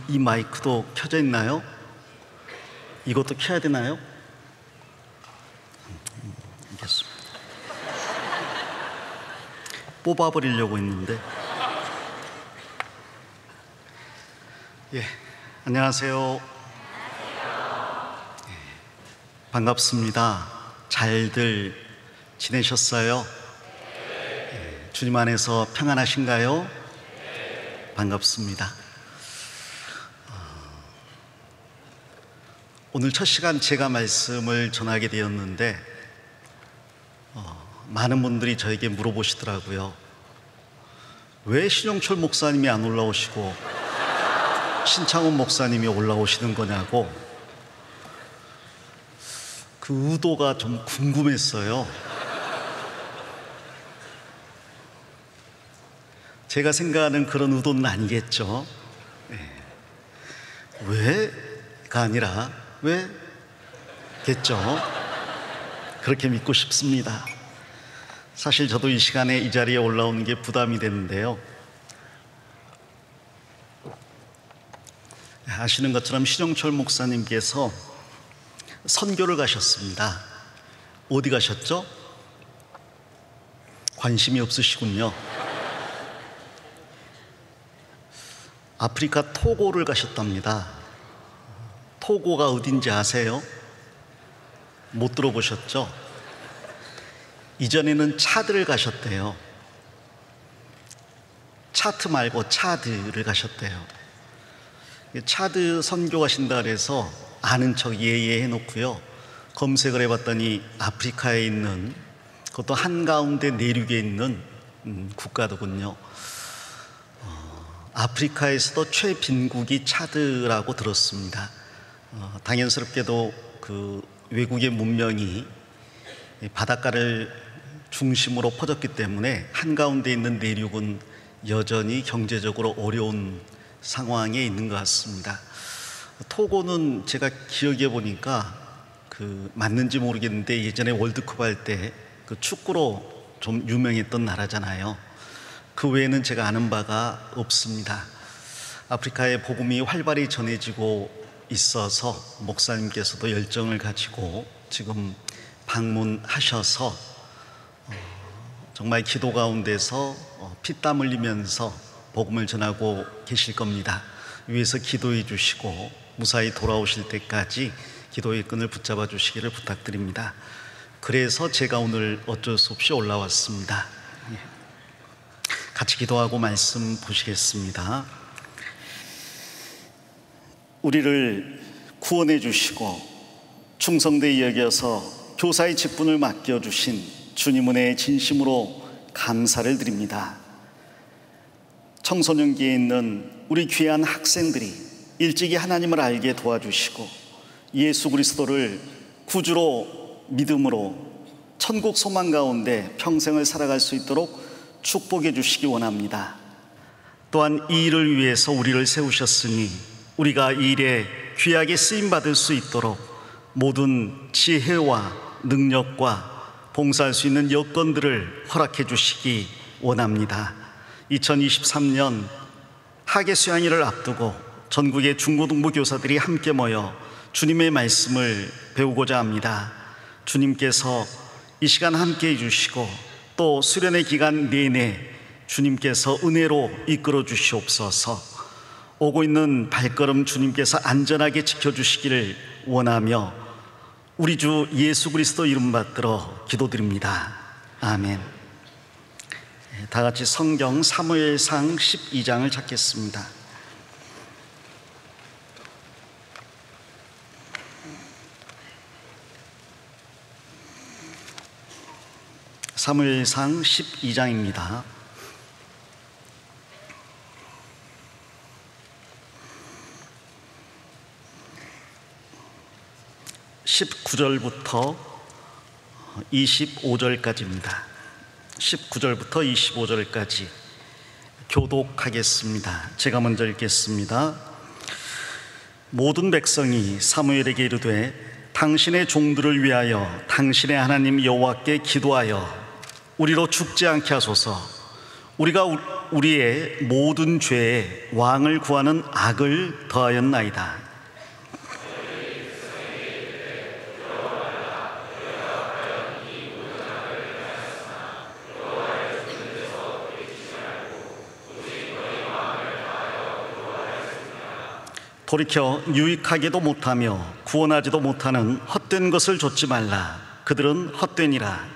이 마이크도 켜져 있나요? 이것도 켜야 되나요? 알겠습니다. 뽑아버리려고 했는데. 예, 안녕하세요. 예, 반갑습니다. 잘들 지내셨어요? 예, 주님 안에서 평안하신가요? 반갑습니다. 오늘 첫 시간 제가 말씀을 전하게 되었는데 많은 분들이 저에게 물어보시더라고요. 왜 신용철 목사님이 안 올라오시고 신창훈 목사님이 올라오시는 거냐고. 그 의도가 좀 궁금했어요. 제가 생각하는 그런 의도는 아니겠죠. 왜가 아니라 왜겠죠. 그렇게 믿고 싶습니다. 사실 저도 이 시간에 이 자리에 올라오는 게 부담이 되는데요. 아시는 것처럼 신용철 목사님께서 선교를 가셨습니다. 어디 가셨죠? 관심이 없으시군요. 아프리카 토고를 가셨답니다. 토고가 어딘지 아세요? 못 들어보셨죠? 이전에는 차드를 가셨대요. 차트 말고 차드를 가셨대요. 차드 선교 가신다 그래서 아는 척 예예 해놓고요. 검색을 해봤더니 아프리카에 있는, 그것도 한가운데 내륙에 있는 국가더군요. 아프리카에서도 최빈국이 차드라고 들었습니다. 당연스럽게도 그 외국의 문명이 바닷가를 중심으로 퍼졌기 때문에 한가운데 있는 내륙은 여전히 경제적으로 어려운 상황에 있는 것 같습니다. 토고는 제가 기억해 보니까 맞는지 모르겠는데 예전에 월드컵 할 때 그 축구로 좀 유명했던 나라잖아요. 그 외에는 제가 아는 바가 없습니다. 아프리카의 복음이 활발히 전해지고 있어서 목사님께서도 열정을 가지고 지금 방문하셔서 정말 기도 가운데서 피땀 흘리면서 복음을 전하고 계실 겁니다. 위에서 기도해 주시고 무사히 돌아오실 때까지 기도의 끈을 붙잡아 주시기를 부탁드립니다. 그래서 제가 오늘 어쩔 수 없이 올라왔습니다. 같이 기도하고 말씀 보시겠습니다. 우리를 구원해 주시고 충성되이 여겨서 교사의 직분을 맡겨주신 주님 은혜에 진심으로 감사를 드립니다. 청소년기에 있는 우리 귀한 학생들이 일찍이 하나님을 알게 도와주시고 예수 그리스도를 구주로 믿음으로 천국 소망 가운데 평생을 살아갈 수 있도록 축복해 주시기 원합니다. 또한 이 일을 위해서 우리를 세우셨으니 우리가 이 일에 귀하게 쓰임받을 수 있도록 모든 지혜와 능력과 봉사할 수 있는 여건들을 허락해 주시기 원합니다. 2023년 학예 수양일을 앞두고 전국의 중고등부 교사들이 함께 모여 주님의 말씀을 배우고자 합니다. 주님께서 이 시간 함께 해주시고 또 수련의 기간 내내 주님께서 은혜로 이끌어 주시옵소서. 오고 있는 발걸음 주님께서 안전하게 지켜주시기를 원하며 우리 주 예수 그리스도 이름 받들어 기도드립니다. 아멘. 다 같이 성경 사무엘상 12장을 찾겠습니다. 사무엘상 12장입니다. 19절부터 25절까지입니다. 19절부터 25절까지 교독하겠습니다. 제가 먼저 읽겠습니다. 모든 백성이 사무엘에게 이르되 당신의 종들을 위하여 당신의 하나님 여호와께 기도하여 우리로 죽지 않게 하소서. 우리가 우리의 모든 죄에 왕을 구하는 악을 더하였나이다. 돌이켜 유익하게도 못하며 구원하지도 못하는 헛된 것을 좇지 말라. 그들은 헛되니라.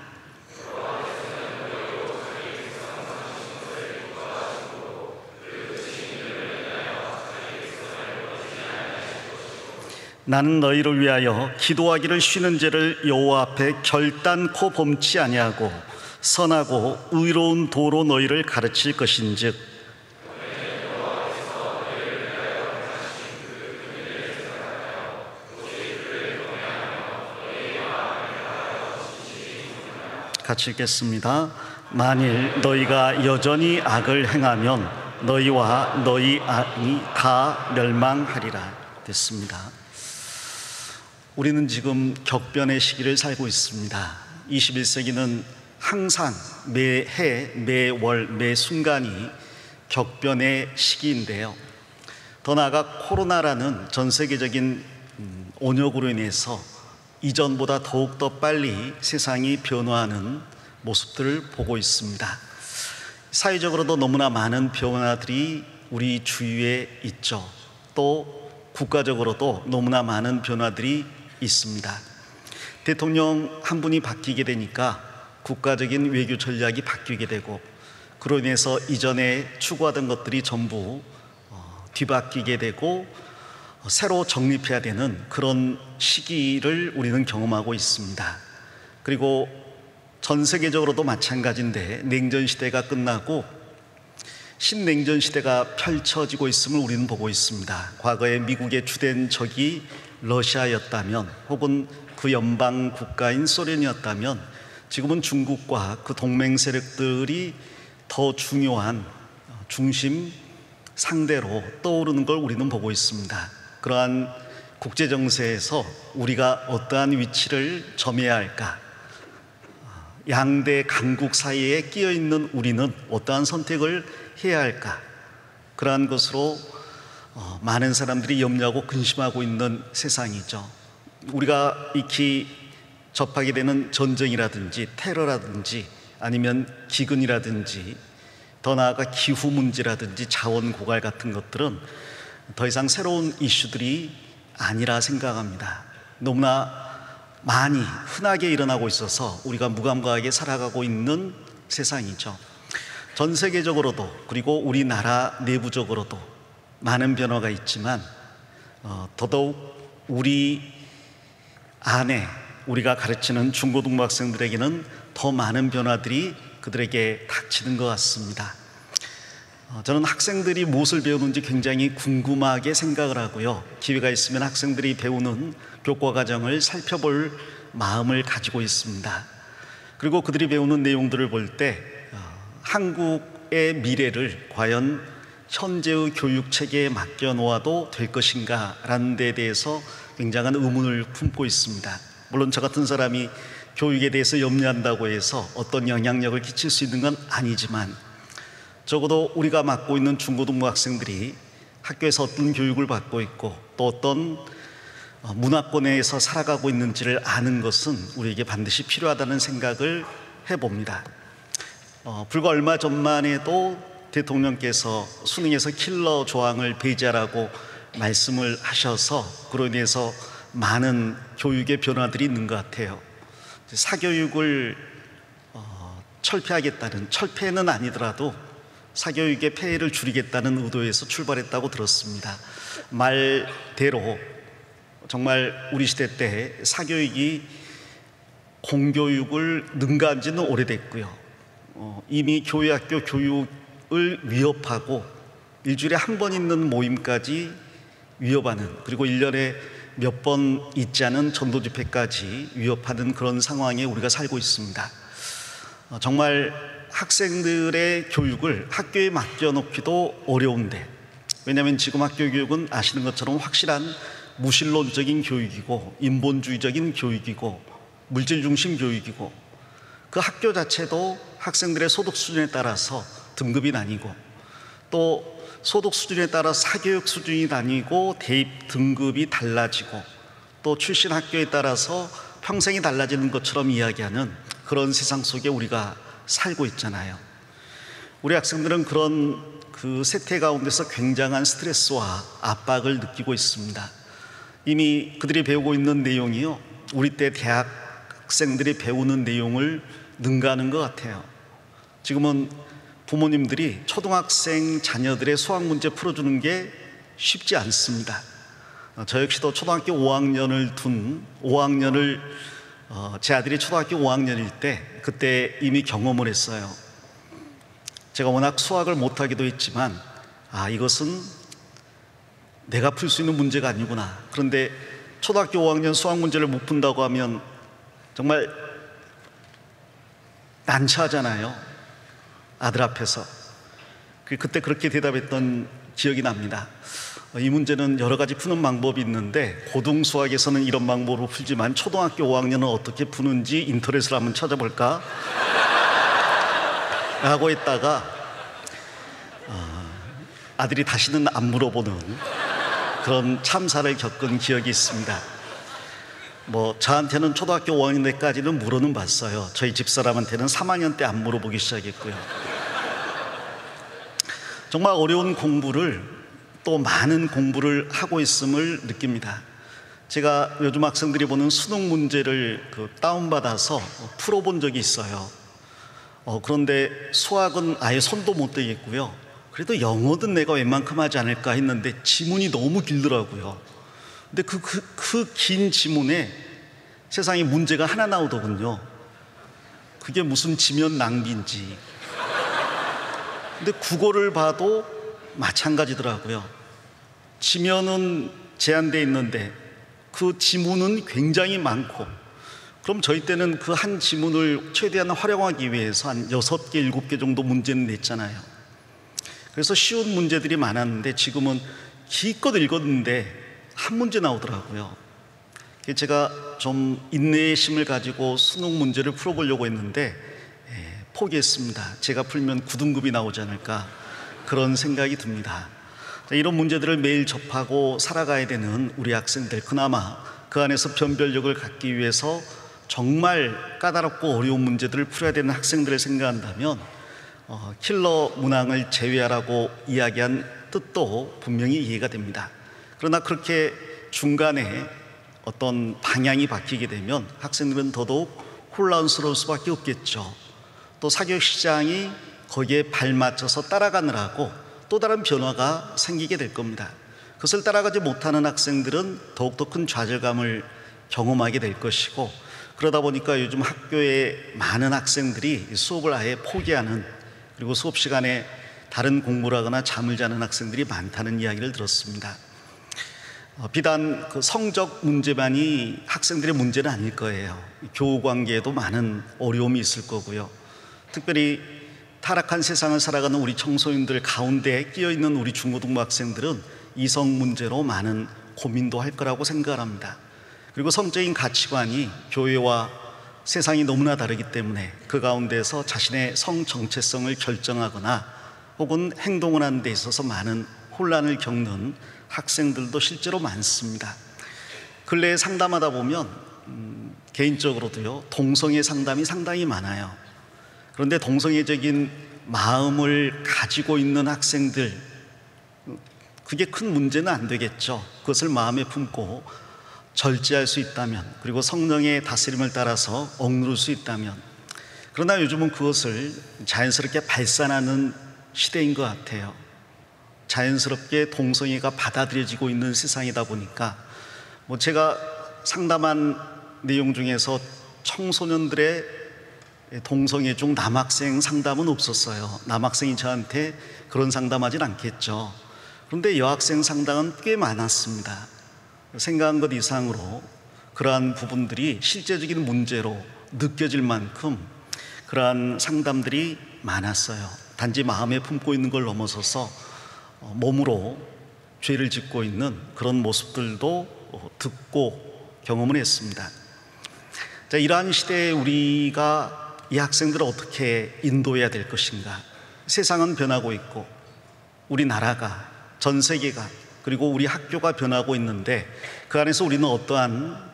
나는 너희를 위하여 기도하기를 쉬는 죄를 여호와 앞에 결단코 범치 아니하고 선하고 의로운 도로 너희를 가르칠 것인즉 같이 읽겠습니다. 만일 너희가 여전히 악을 행하면 너희와 너희 아이 다 멸망하리라. 됐습니다. 우리는 지금 격변의 시기를 살고 있습니다. 21세기는 항상 매해, 매월, 매 순간이 격변의 시기인데요. 더 나아가 코로나라는 전 세계적인 온역으로 인해서 이전보다 더욱더 빨리 세상이 변화하는 모습들을 보고 있습니다. 사회적으로도 너무나 많은 변화들이 우리 주위에 있죠. 또 국가적으로도 너무나 많은 변화들이 있습니다. 대통령 한 분이 바뀌게 되니까 국가적인 외교 전략이 바뀌게 되고, 그로 인해서 이전에 추구하던 것들이 전부 뒤바뀌게 되고 새로 정립해야 되는 그런 시기를 우리는 경험하고 있습니다. 그리고 전 세계적으로도 마찬가지인데, 냉전 시대가 끝나고 신냉전 시대가 펼쳐지고 있음을 우리는 보고 있습니다. 과거에 미국의 주된 적이 러시아였다면, 혹은 그 연방 국가인 소련이었다면, 지금은 중국과 그 동맹 세력들이 더 중요한 중심 상대로 떠오르는 걸 우리는 보고 있습니다. 그러한 국제 정세에서 우리가 어떠한 위치를 점해야 할까? 양대 강국 사이에 끼어 있는 우리는 어떠한 선택을 해야 할까? 그러한 것으로 많은 사람들이 염려하고 근심하고 있는 세상이죠. 우리가 익히 접하게 되는 전쟁이라든지 테러라든지 아니면 기근이라든지, 더 나아가 기후 문제라든지 자원 고갈 같은 것들은 더 이상 새로운 이슈들이 아니라 생각합니다. 너무나 많이 흔하게 일어나고 있어서 우리가 무감각하게 살아가고 있는 세상이죠. 전 세계적으로도, 그리고 우리나라 내부적으로도 많은 변화가 있지만 더더욱 우리 안에 우리가 가르치는 중고등부 학생들에게는 더 많은 변화들이 그들에게 닥치는 것 같습니다. 저는 학생들이 무엇을 배우는지 굉장히 궁금하게 생각을 하고요. 기회가 있으면 학생들이 배우는 교과 과정을 살펴볼 마음을 가지고 있습니다. 그리고 그들이 배우는 내용들을 볼 때 한국의 미래를 과연 현재의 교육 체계에 맡겨놓아도 될 것인가 라는 데에 대해서 굉장한 의문을 품고 있습니다. 물론 저 같은 사람이 교육에 대해서 염려한다고 해서 어떤 영향력을 끼칠 수 있는 건 아니지만, 적어도 우리가 맡고 있는 중고등부 학생들이 학교에서 어떤 교육을 받고 있고 또 어떤 문화권에서 살아가고 있는지를 아는 것은 우리에게 반드시 필요하다는 생각을 해봅니다. 불과 얼마 전만 해도 대통령께서 수능에서 킬러 조항을 배제하라고 말씀을 하셔서 그로 인해서 많은 교육의 변화들이 있는 것 같아요. 사교육을 철폐하겠다는, 철폐는 아니더라도 사교육의 폐해를 줄이겠다는 의도에서 출발했다고 들었습니다. 말대로 정말 우리 시대 때 사교육이 공교육을 능가한 지는 오래됐고요. 이미 교회학교 교육을 위협하고 일주일에 한 번 있는 모임까지 위협하는, 그리고 1년에 몇 번 있지 않은 전도 집회까지 위협하는 그런 상황에 우리가 살고 있습니다. 정말 학생들의 교육을 학교에 맡겨놓기도 어려운데, 왜냐하면 지금 학교 교육은 아시는 것처럼 확실한 무신론적인 교육이고 인본주의적인 교육이고 물질 중심 교육이고, 그 학교 자체도 학생들의 소득 수준에 따라서 등급이 나뉘고 또 소득 수준에 따라 사교육 수준이 다니고 대입 등급이 달라지고 또 출신 학교에 따라서 평생이 달라지는 것처럼 이야기하는 그런 세상 속에 우리가 살고 있잖아요. 우리 학생들은 그런 그 세태 가운데서 굉장한 스트레스와 압박을 느끼고 있습니다. 이미 그들이 배우고 있는 내용이요, 우리 때 대학생들이 배우는 내용을 능가하는 것 같아요. 지금은 부모님들이 초등학생 자녀들의 수학 문제 풀어주는 게 쉽지 않습니다. 저 역시도 초등학교 5학년을 제 아들이 초등학교 5학년일 때 그때 이미 경험을 했어요. 제가 워낙 수학을 못하기도 했지만 이것은 내가 풀 수 있는 문제가 아니구나. 그런데 초등학교 5학년 수학 문제를 못 푼다고 하면 정말 난처하잖아요, 아들 앞에서. 그때 그렇게 대답했던 기억이 납니다. 이 문제는 여러 가지 푸는 방법이 있는데 고등 수학에서는 이런 방법으로 풀지만 초등학교 5학년은 어떻게 푸는지 인터넷을 한번 찾아볼까? 라고 했다가 아들이 다시는 안 물어보는 그런 참사를 겪은 기억이 있습니다. 저한테는 초등학교 5학년 때까지는 물어는 봤어요. 저희 집사람한테는 3학년 때 안 물어보기 시작했고요. 정말 어려운 공부를, 또 많은 공부를 하고 있음을 느낍니다. 제가 요즘 학생들이 보는 수능 문제를 다운받아서 풀어본 적이 있어요. 그런데 수학은 아예 손도 못 대겠고요. 그래도 영어든 내가 웬만큼 하지 않을까 했는데 지문이 너무 길더라고요. 근데 그 긴 지문에 세상에 문제가 하나 나오더군요. 그게 무슨 지면 낭비인지. 근데 국어를 봐도 마찬가지더라고요. 지면은 제한되어 있는데 그 지문은 굉장히 많고, 그럼 저희 때는 그 한 지문을 최대한 활용하기 위해서 한 6개, 7개 정도 문제는 냈잖아요. 그래서 쉬운 문제들이 많았는데 지금은 기껏 읽었는데 한 문제 나오더라고요. 제가 좀 인내의 심을 가지고 수능 문제를 풀어보려고 했는데 포기했습니다. 제가 풀면 9등급이 나오지 않을까, 그런 생각이 듭니다. 이런 문제들을 매일 접하고 살아가야 되는 우리 학생들, 그나마 그 안에서 변별력을 갖기 위해서 정말 까다롭고 어려운 문제들을 풀어야 되는 학생들을 생각한다면 킬러 문항을 제외하라고 이야기한 뜻도 분명히 이해가 됩니다. 그러나 그렇게 중간에 어떤 방향이 바뀌게 되면 학생들은 더더욱 혼란스러울 수밖에 없겠죠. 또 사교육 시장이 거기에 발맞춰서 따라가느라고 또 다른 변화가 생기게 될 겁니다. 그것을 따라가지 못하는 학생들은 더욱더 큰 좌절감을 경험하게 될 것이고, 그러다 보니까 요즘 학교에 많은 학생들이 수업을 아예 포기하는, 그리고 수업 시간에 다른 공부를 하거나 잠을 자는 학생들이 많다는 이야기를 들었습니다. 비단 그 성적 문제만이 학생들의 문제는 아닐 거예요. 교우 관계에도 많은 어려움이 있을 거고요. 특별히 타락한 세상을 살아가는 우리 청소년들 가운데 끼어있는 우리 중고등부 학생들은 이성 문제로 많은 고민도 할 거라고 생각합니다. 그리고 성적인 가치관이 교회와 세상이 너무나 다르기 때문에 그 가운데서 자신의 성 정체성을 결정하거나 혹은 행동을 하는 데 있어서 많은 혼란을 겪는 학생들도 실제로 많습니다. 근래에 상담하다 보면 개인적으로도요, 동성애 상담이 상당히 많아요. 그런데 동성애적인 마음을 가지고 있는 학생들, 그게 큰 문제는 안 되겠죠. 그것을 마음에 품고 절제할 수 있다면, 그리고 성령의 다스림을 따라서 억누를 수 있다면. 그러나 요즘은 그것을 자연스럽게 발산하는 시대인 것 같아요. 자연스럽게 동성애가 받아들여지고 있는 세상이다 보니까 제가 상담한 내용 중에서 청소년들의 동성애 중 남학생 상담은 없었어요. 남학생이 저한테 그런 상담하진 않겠죠. 그런데 여학생 상담은 꽤 많았습니다. 생각한 것 이상으로 그러한 부분들이 실제적인 문제로 느껴질 만큼 그러한 상담들이 많았어요. 단지 마음에 품고 있는 걸 넘어서서 몸으로 죄를 짓고 있는 그런 모습들도 듣고 경험을 했습니다. 자, 이러한 시대에 우리가 이 학생들을 어떻게 인도해야 될 것인가? 세상은 변하고 있고 우리나라가, 전 세계가, 그리고 우리 학교가 변하고 있는데 그 안에서 우리는 어떠한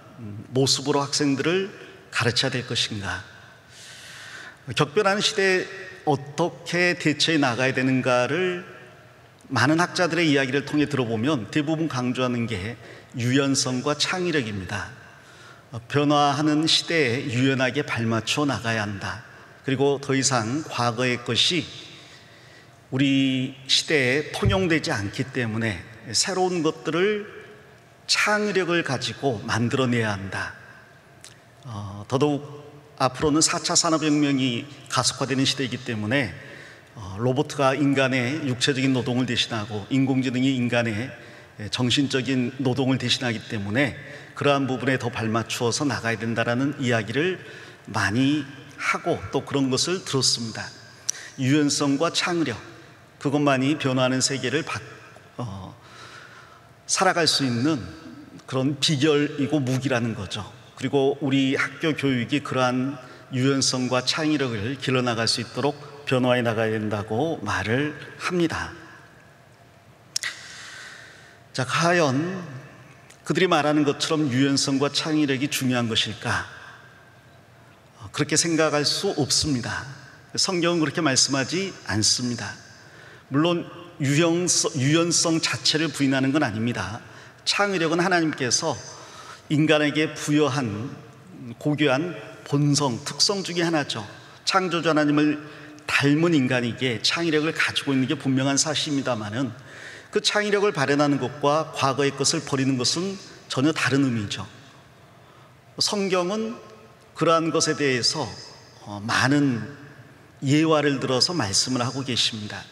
모습으로 학생들을 가르쳐야 될 것인가? 격변하는 시대에 어떻게 대처해 나가야 되는가를 많은 학자들의 이야기를 통해 들어보면 대부분 강조하는 게 유연성과 창의력입니다. 변화하는 시대에 유연하게 발맞춰 나가야 한다. 그리고 더 이상 과거의 것이 우리 시대에 통용되지 않기 때문에 새로운 것들을 창의력을 가지고 만들어내야 한다. 더더욱 앞으로는 4차 산업혁명이 가속화되는 시대이기 때문에 로봇가 인간의 육체적인 노동을 대신하고 인공지능이 인간의 정신적인 노동을 대신하기 때문에 그러한 부분에 더 발맞추어서 나가야 된다라는 이야기를 많이 하고 또 그런 것을 들었습니다. 유연성과 창의력, 그것만이 변화하는 세계를 살아갈 수 있는 그런 비결이고 무기라는 거죠. 그리고 우리 학교 교육이 그러한 유연성과 창의력을 길러나갈 수 있도록 변화해 나가야 된다고 말을 합니다. 자, 과연 그들이 말하는 것처럼 유연성과 창의력이 중요한 것일까? 그렇게 생각할 수 없습니다. 성경은 그렇게 말씀하지 않습니다. 물론 유연성 자체를 부인하는 건 아닙니다. 창의력은 하나님께서 인간에게 부여한 고귀한 본성, 특성 중에 하나죠. 창조주 하나님을 닮은 인간에게 창의력을 가지고 있는 게 분명한 사실입니다만은 그 창의력을 발현하는 것과 과거의 것을 버리는 것은 전혀 다른 의미죠. 성경은 그러한 것에 대해서 많은 예화를 들어서 말씀을 하고 계십니다.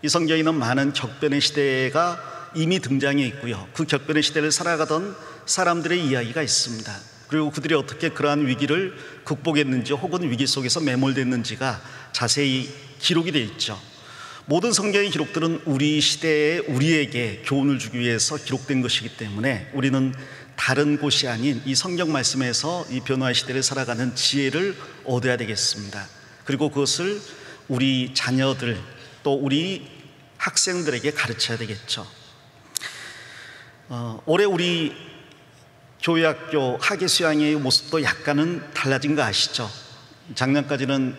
이 성경에는 많은 격변의 시대가 이미 등장해 있고요. 그 격변의 시대를 살아가던 사람들의 이야기가 있습니다. 그리고 그들이 어떻게 그러한 위기를 극복했는지 혹은 위기 속에서 매몰됐는지가 자세히 기록이 되어 있죠. 모든 성경의 기록들은 우리 시대에 우리에게 교훈을 주기 위해서 기록된 것이기 때문에 우리는 다른 곳이 아닌 이 성경 말씀에서 이 변화의 시대를 살아가는 지혜를 얻어야 되겠습니다. 그리고 그것을 우리 자녀들 또 우리 학생들에게 가르쳐야 되겠죠. 올해 우리 교회학교 학예 수양의 모습도 약간은 달라진 거 아시죠? 작년까지는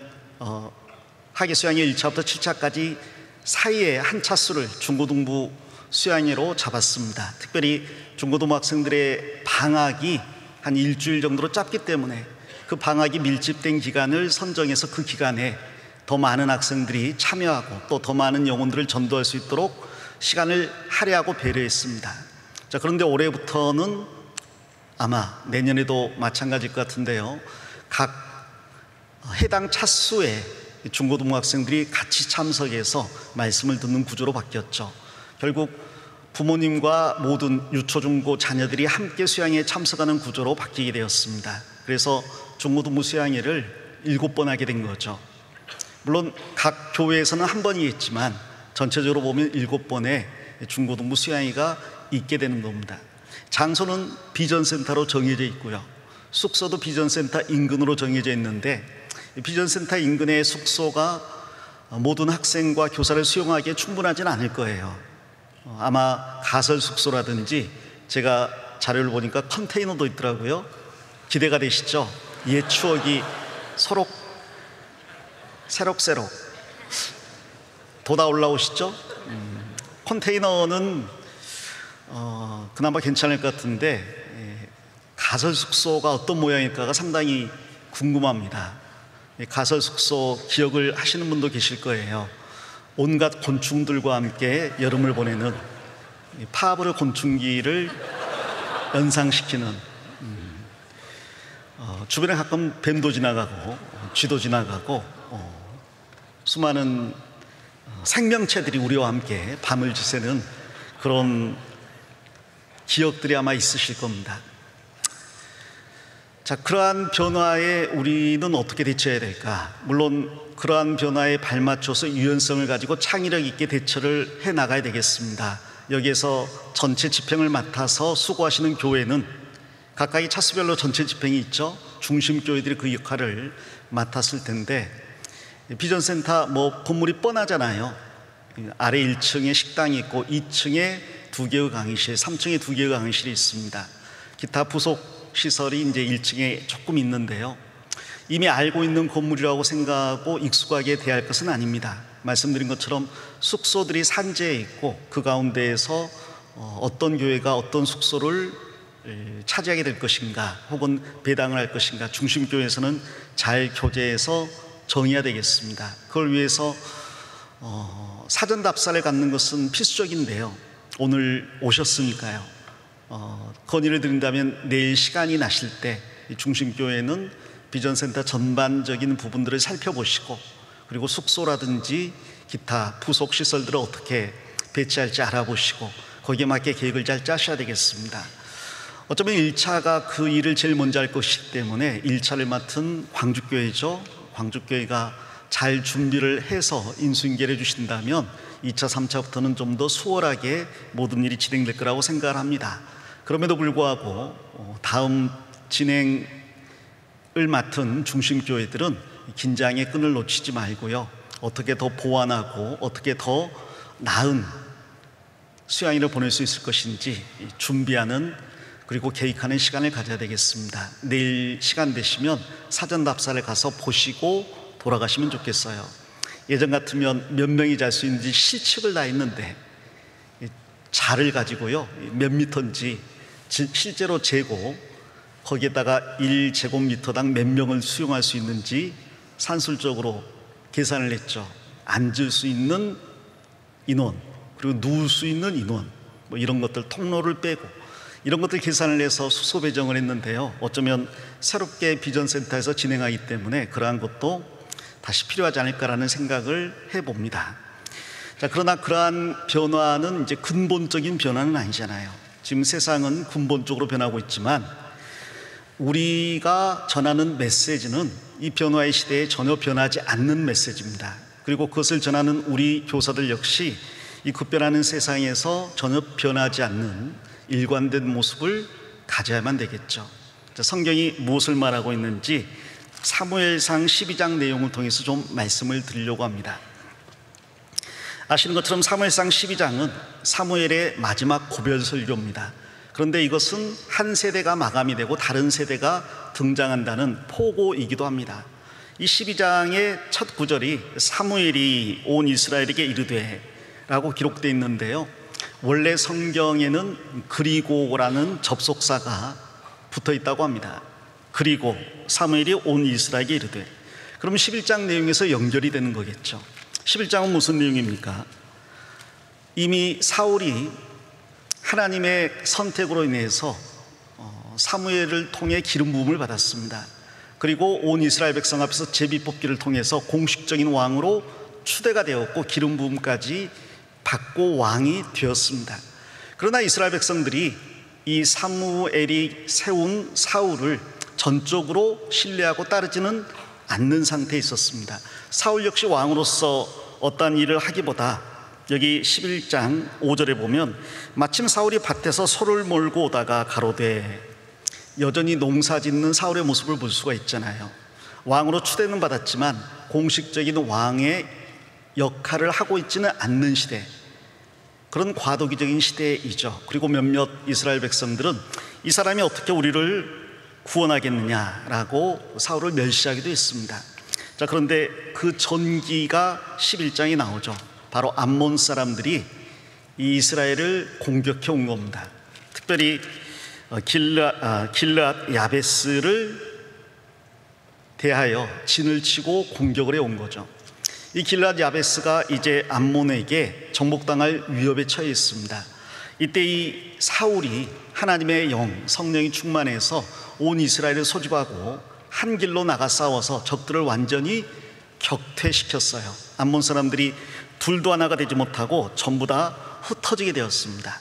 학예 수양의 1차부터 7차까지 사이에 한 차수를 중고등부 수양회로 잡았습니다. 특별히 중고등부 학생들의 방학이 한 일주일 정도로 짧기 때문에 그 방학이 밀집된 기간을 선정해서 그 기간에 더 많은 학생들이 참여하고 또 더 많은 영혼들을 전도할 수 있도록 시간을 할애하고 배려했습니다. 자, 그런데 올해부터는 아마 내년에도 마찬가지일 것 같은데요, 각 해당 차수에 중고등부 학생들이 같이 참석해서 말씀을 듣는 구조로 바뀌었죠. 결국 부모님과 모든 유초, 중고 자녀들이 함께 수양회에 참석하는 구조로 바뀌게 되었습니다. 그래서 중고등부 수양회를 7번 하게 된 거죠. 물론 각 교회에서는 한 번이겠지만 전체적으로 보면 7번의 중고등부 수양회가 있게 되는 겁니다. 장소는 비전센터로 정해져 있고요. 숙소도 비전센터 인근으로 정해져 있는데 비전센터 인근의 숙소가 모든 학생과 교사를 수용하기에 충분하지는 않을 거예요. 아마 가설 숙소라든지 제가 자료를 보니까 컨테이너도 있더라고요. 기대가 되시죠? 옛 추억이 새록새록 돋아 올라오시죠? 컨테이너는 그나마 괜찮을 것 같은데 가설 숙소가 어떤 모양일까가 상당히 궁금합니다. 가설 숙소 기억을 하시는 분도 계실 거예요. 온갖 곤충들과 함께 여름을 보내는 파브르 곤충기를 연상시키는, 주변에 가끔 뱀도 지나가고 쥐도 지나가고 수많은 생명체들이 우리와 함께 밤을 지새는 그런 기억들이 아마 있으실 겁니다. 자, 그러한 변화에 우리는 어떻게 대처해야 될까? 물론 그러한 변화에 발맞춰서 유연성을 가지고 창의력 있게 대처를 해 나가야 되겠습니다. 여기에서 전체 집행을 맡아서 수고하시는 교회는 각각의 차수별로 전체 집행이 있죠. 중심 교회들이 그 역할을 맡았을 텐데, 비전센터 건물이 뻔하잖아요. 아래 1층에 식당이 있고 2층에 2개의 강의실, 3층에 2개의 강의실이 있습니다. 기타 부속 시설이 이제 1층에 조금 있는데요. 이미 알고 있는 건물이라고 생각하고 익숙하게 대할 것은 아닙니다. 말씀드린 것처럼 숙소들이 산재해 있고 그 가운데에서 어떤 교회가 어떤 숙소를 차지하게 될 것인가 혹은 배당을 할 것인가 중심교회에서는 잘 교제해서 정해야 되겠습니다. 그걸 위해서 사전 답사를 갖는 것은 필수적인데요. 오늘 오셨으니까요. 건의를 드린다면 내일 시간이 나실 때 중심교회는 비전센터 전반적인 부분들을 살펴보시고 그리고 숙소라든지 기타 부속 시설들을 어떻게 배치할지 알아보시고 거기에 맞게 계획을 잘 짜셔야 되겠습니다. 어쩌면 1차가 그 일을 제일 먼저 할 것이기 때문에 1차를 맡은 광주교회죠. 광주교회가 잘 준비를 해서 인수인계를 해주신다면 2차, 3차부터는 좀 더 수월하게 모든 일이 진행될 거라고 생각을 합니다. 그럼에도 불구하고 다음 진행을 맡은 중심교회들은 긴장의 끈을 놓치지 말고요. 어떻게 더 보완하고 어떻게 더 나은 수양일을 보낼 수 있을 것인지 준비하는 그리고 계획하는 시간을 가져야 되겠습니다. 내일 시간 되시면 사전 답사를 가서 보시고 돌아가시면 좋겠어요. 예전 같으면 몇 명이 잘 수 있는지 실측을 다 했는데 자를 가지고요 몇 미터인지 실제로 재고 거기에다가 1제곱미터당 몇 명을 수용할 수 있는지 산술적으로 계산을 했죠. 앉을 수 있는 인원 그리고 누울 수 있는 인원 뭐 이런 것들 통로를 빼고 이런 것들 계산을 해서 숙소 배정을 했는데요. 어쩌면 새롭게 비전센터에서 진행하기 때문에 그러한 것도 다시 필요하지 않을까라는 생각을 해봅니다. 자, 그러나 그러한 변화는 이제 근본적인 변화는 아니잖아요. 지금 세상은 근본적으로 변하고 있지만 우리가 전하는 메시지는 이 변화의 시대에 전혀 변하지 않는 메시지입니다. 그리고 그것을 전하는 우리 교사들 역시 이 급변하는 세상에서 전혀 변하지 않는 일관된 모습을 가져야만 되겠죠. 자, 성경이 무엇을 말하고 있는지 사무엘상 12장 내용을 통해서 좀 말씀을 드리려고 합니다. 아시는 것처럼 사무엘상 12장은 사무엘의 마지막 고별 설교입니다. 그런데 이것은 한 세대가 마감이 되고 다른 세대가 등장한다는 포고이기도 합니다. 이 12장의 첫 구절이 사무엘이 온 이스라엘에게 이르되 라고 기록되어 있는데요. 원래 성경에는 그리고라는 접속사가 붙어 있다고 합니다. 그리고 사무엘이 온 이스라엘에게 이르되, 그럼 11장 내용에서 연결이 되는 거겠죠. 11장은 무슨 내용입니까? 이미 사울이 하나님의 선택으로 인해서 사무엘을 통해 기름 부음을 받았습니다. 그리고 온 이스라엘 백성 앞에서 제비 뽑기를 통해서 공식적인 왕으로 추대가 되었고 기름 부음까지 받고 왕이 되었습니다. 그러나 이스라엘 백성들이 이 사무엘이 세운 사울을 전적으로 신뢰하고 따르지는 않는 상태에 있었습니다. 사울 역시 왕으로서 어떠한 일을 하기보다 여기 11장 5절에 보면 마침 사울이 밭에서 소를 몰고 오다가 가로되, 여전히 농사 짓는 사울의 모습을 볼 수가 있잖아요. 왕으로 추대는 받았지만 공식적인 왕의 역할을 하고 있지는 않는 시대, 그런 과도기적인 시대이죠. 그리고 몇몇 이스라엘 백성들은 이 사람이 어떻게 우리를 구원하겠느냐라고 사울을 멸시하기도 했습니다. 자, 그런데 그 전기가 11장에 나오죠. 바로 암몬 사람들이 이 이스라엘을 공격해 온 겁니다. 특별히 길앗 야베스를 대하여 진을 치고 공격을 해 온 거죠. 이 길앗 야베스가 이제 암몬에게 정복당할 위협에 처해 있습니다. 이때 이 사울이 하나님의 성령이 충만해서 온 이스라엘을 소집하고 한 길로 나가 싸워서 적들을 완전히 격퇴시켰어요. 암몬 사람들이 둘도 하나가 되지 못하고 전부 다 흩어지게 되었습니다.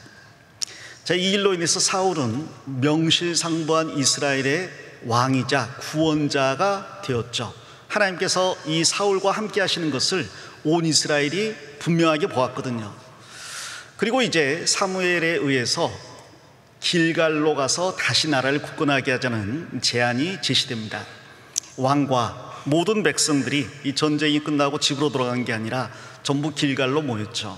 자, 이 일로 인해서 사울은 명실상부한 이스라엘의 왕이자 구원자가 되었죠. 하나님께서 이 사울과 함께 하시는 것을 온 이스라엘이 분명하게 보았거든요. 그리고 이제 사무엘에 의해서 길갈로 가서 다시 나라를 굳건하게 하자는 제안이 제시됩니다. 왕과 모든 백성들이 이 전쟁이 끝나고 집으로 돌아간 게 아니라 전부 길갈로 모였죠.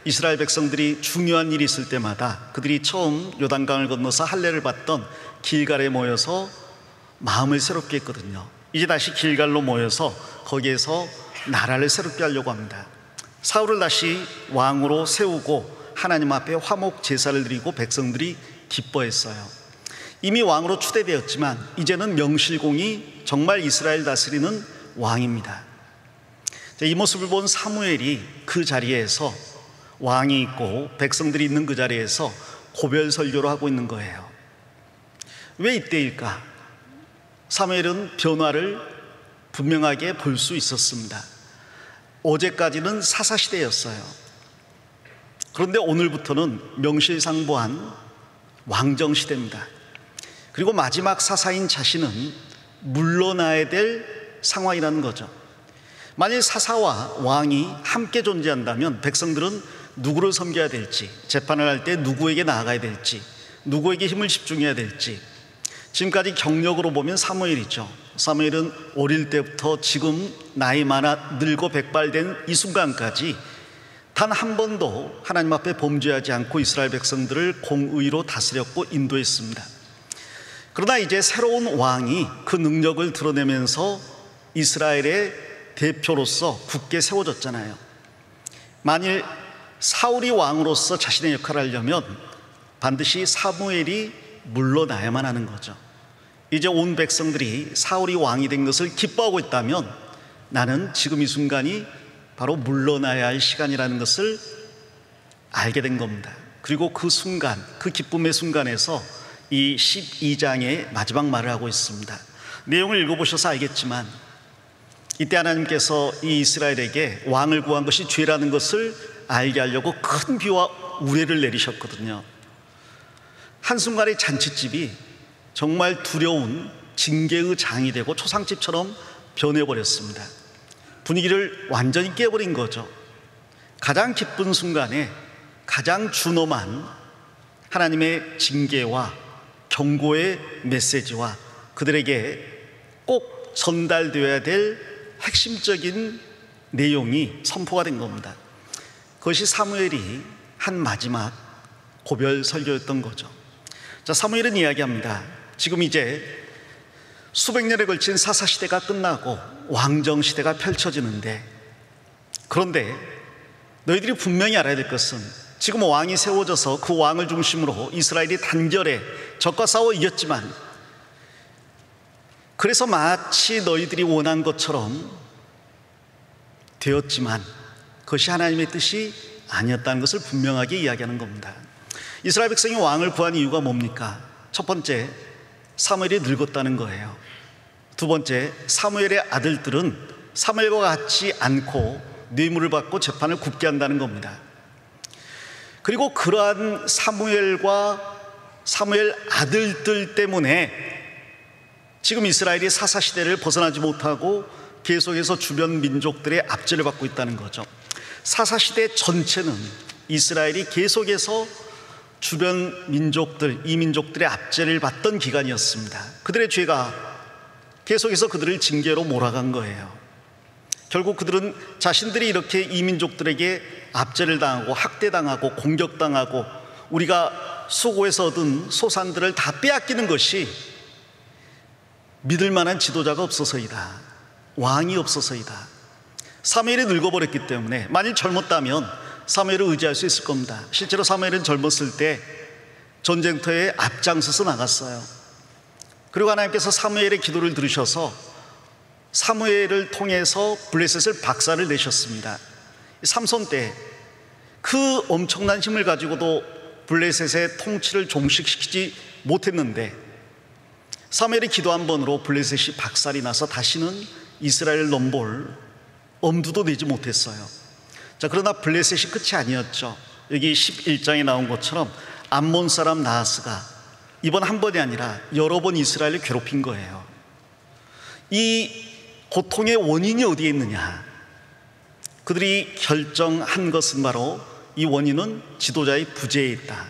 이스라엘 백성들이 중요한 일이 있을 때마다 그들이 처음 요단강을 건너서 할례를 받던 길갈에 모여서 마음을 새롭게 했거든요. 이제 다시 길갈로 모여서 거기에서 나라를 새롭게 하려고 합니다. 사울을 다시 왕으로 세우고 하나님 앞에 화목 제사를 드리고 백성들이 기뻐했어요. 이미 왕으로 추대되었지만 이제는 명실공히 정말 이스라엘 다스리는 왕입니다. 이 모습을 본 사무엘이 그 자리에서, 왕이 있고 백성들이 있는 그 자리에서 고별 설교를 하고 있는 거예요. 왜 이때일까? 사무엘은 변화를 분명하게 볼 수 있었습니다. 어제까지는 사사시대였어요. 그런데 오늘부터는 명실상부한 왕정시대입니다. 그리고 마지막 사사인 자신은 물러나야 될 상황이라는 거죠. 만일 사사와 왕이 함께 존재한다면 백성들은 누구를 섬겨야 될지, 재판을 할 때 누구에게 나아가야 될지, 누구에게 힘을 집중해야 될지, 지금까지 경력으로 보면 사무엘이죠. 사무엘은 어릴 때부터 지금 나이 많아 늙어 백발된 이 순간까지 단 한 번도 하나님 앞에 범죄하지 않고 이스라엘 백성들을 공의로 다스렸고 인도했습니다. 그러나 이제 새로운 왕이 그 능력을 드러내면서 이스라엘의 대표로서 굳게 세워졌잖아요. 만일 사울이 왕으로서 자신의 역할을 하려면 반드시 사무엘이 물러나야만 하는 거죠. 이제 온 백성들이 사울이 왕이 된 것을 기뻐하고 있다면 나는 지금 이 순간이 바로 물러나야 할 시간이라는 것을 알게 된 겁니다. 그리고 그 순간, 그 기쁨의 순간에서 이 12장의 마지막 말을 하고 있습니다. 내용을 읽어보셔서 알겠지만 이때 하나님께서 이 이스라엘에게 왕을 구한 것이 죄라는 것을 알게 하려고 큰 비와 우레를 내리셨거든요. 한순간의 잔치집이 정말 두려운 징계의 장이 되고 초상집처럼 변해버렸습니다. 분위기를 완전히 깨버린 거죠. 가장 기쁜 순간에 가장 준엄한 하나님의 징계와 경고의 메시지와 그들에게 꼭 전달되어야 될 핵심적인 내용이 선포가 된 겁니다. 그것이 사무엘이 한 마지막 고별 설교였던 거죠. 자, 사무엘은 이야기합니다. 지금 이제 수백 년에 걸친 사사시대가 끝나고 왕정시대가 펼쳐지는데, 그런데 너희들이 분명히 알아야 될 것은 지금 왕이 세워져서 그 왕을 중심으로 이스라엘이 단결해 적과 싸워 이겼지만, 그래서 마치 너희들이 원한 것처럼 되었지만 그것이 하나님의 뜻이 아니었다는 것을 분명하게 이야기하는 겁니다. 이스라엘 백성이 왕을 구한 이유가 뭡니까? 첫 번째, 사무엘이 늙었다는 거예요. 두 번째, 사무엘의 아들들은 사무엘과 같지 않고 뇌물을 받고 재판을 굽게 한다는 겁니다. 그리고 그러한 사무엘과 사무엘 아들들 때문에 지금 이스라엘이 사사시대를 벗어나지 못하고 계속해서 주변 민족들의 압제를 받고 있다는 거죠. 사사시대 전체는 이스라엘이 계속해서 주변 민족들, 이 민족들의 압제를 받던 기간이었습니다. 그들의 죄가 계속해서 그들을 징계로 몰아간 거예요. 결국 그들은 자신들이 이렇게 이 민족들에게 압제를 당하고 학대당하고 공격당하고 우리가 수고해서 얻은 소산들을 다 빼앗기는 것이 믿을 만한 지도자가 없어서이다, 왕이 없어서이다. 사무엘이 늙어버렸기 때문에 만일 젊었다면 사무엘을 의지할 수 있을 겁니다. 실제로 사무엘은 젊었을 때 전쟁터에 앞장서서 나갔어요. 그리고 하나님께서 사무엘의 기도를 들으셔서 사무엘을 통해서 블레셋을 박살을 내셨습니다. 삼손 때 그 엄청난 힘을 가지고도 블레셋의 통치를 종식시키지 못했는데 사무엘의 기도 한 번으로 블레셋이 박살이 나서 다시는 이스라엘을 넘볼 엄두도 내지 못했어요. 자, 그러나 블레셋이 끝이 아니었죠. 여기 11장에 나온 것처럼 암몬 사람 나하스가 이번 한 번이 아니라 여러 번 이스라엘을 괴롭힌 거예요. 이 고통의 원인이 어디에 있느냐? 그들이 결정한 것은 바로 이 원인은 지도자의 부재에 있다.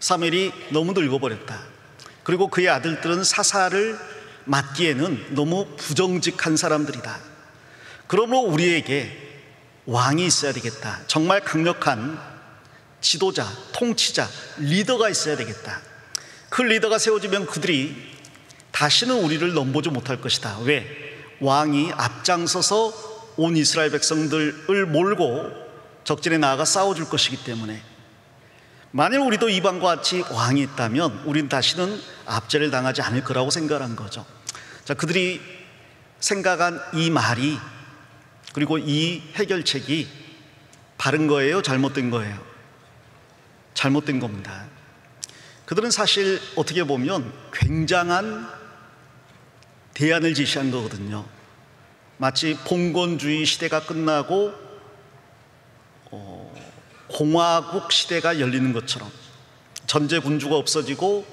사무엘이 너무 늙어버렸다. 그리고 그의 아들들은 사사를 맡기에는 너무 부정직한 사람들이다. 그러므로 우리에게 왕이 있어야 되겠다. 정말 강력한 지도자, 통치자, 리더가 있어야 되겠다. 그 리더가 세워지면 그들이 다시는 우리를 넘보지 못할 것이다. 왜? 왕이 앞장서서 온 이스라엘 백성들을 몰고 적진에 나아가 싸워줄 것이기 때문에, 만일 우리도 이방과 같이 왕이 있다면 우리는 다시는 압제를 당하지 않을 거라고 생각한 거죠. 자, 그들이 생각한 이 말이, 그리고 이 해결책이 바른 거예요? 잘못된 거예요? 잘못된 겁니다. 그들은 사실 어떻게 보면 굉장한 대안을 제시한 거거든요. 마치 봉건주의 시대가 끝나고 공화국 시대가 열리는 것처럼, 전제군주가 없어지고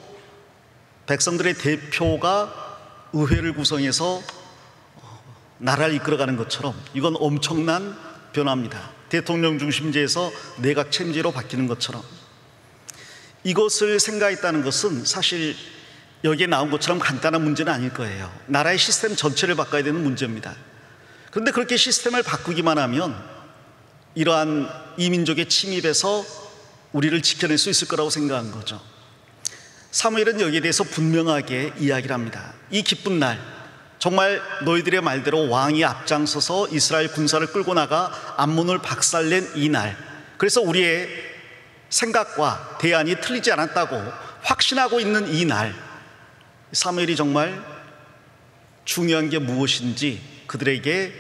백성들의 대표가 의회를 구성해서 나라를 이끌어가는 것처럼, 이건 엄청난 변화입니다. 대통령 중심제에서 내각 체제로 바뀌는 것처럼. 이것을 생각했다는 것은 사실 여기에 나온 것처럼 간단한 문제는 아닐 거예요. 나라의 시스템 전체를 바꿔야 되는 문제입니다. 그런데 그렇게 시스템을 바꾸기만 하면 이러한 이민족의 침입에서 우리를 지켜낼 수 있을 거라고 생각한 거죠. 사무엘은 여기에 대해서 분명하게 이야기를 합니다. 이 기쁜 날, 정말 너희들의 말대로 왕이 앞장서서 이스라엘 군사를 끌고 나가 암몬을 박살낸 이 날, 그래서 우리의 생각과 대안이 틀리지 않았다고 확신하고 있는 이 날, 사무엘이 정말 중요한 게 무엇인지 그들에게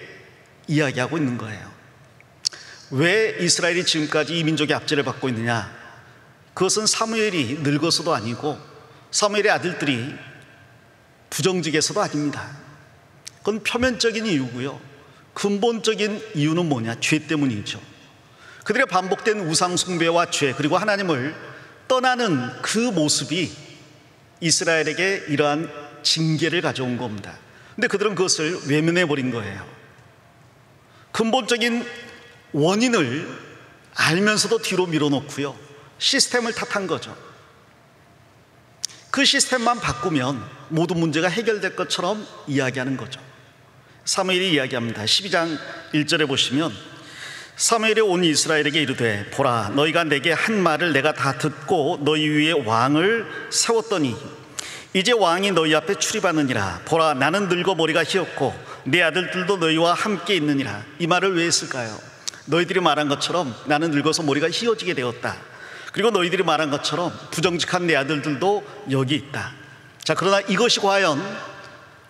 이야기하고 있는 거예요. 왜 이스라엘이 지금까지 이 민족의 압제를 받고 있느냐? 그것은 사무엘이 늙어서도 아니고 사무엘의 아들들이 부정직해서도 아닙니다. 그건 표면적인 이유고요. 근본적인 이유는 뭐냐? 죄 때문이죠. 그들의 반복된 우상 숭배와 죄, 그리고 하나님을 떠나는 그 모습이 이스라엘에게 이러한 징계를 가져온 겁니다. 근데 그들은 그것을 외면해 버린 거예요. 근본적인 원인을 알면서도 뒤로 밀어놓고요, 시스템을 탓한 거죠. 그 시스템만 바꾸면 모든 문제가 해결될 것처럼 이야기하는 거죠. 사무엘이 이야기합니다. 12장 1절에 보시면, 사무엘이 온 이스라엘에게 이르되 보라, 너희가 내게 한 말을 내가 다 듣고 너희 위에 왕을 세웠더니 이제 왕이 너희 앞에 출입하느니라. 보라, 나는 늙어 머리가 희었고 내 아들들도 너희와 함께 있느니라. 이 말을 왜 했을까요? 너희들이 말한 것처럼 나는 늙어서 머리가 희어지게 되었다. 그리고 너희들이 말한 것처럼 부정직한 내 아들들도 여기 있다. 자, 그러나 이것이 과연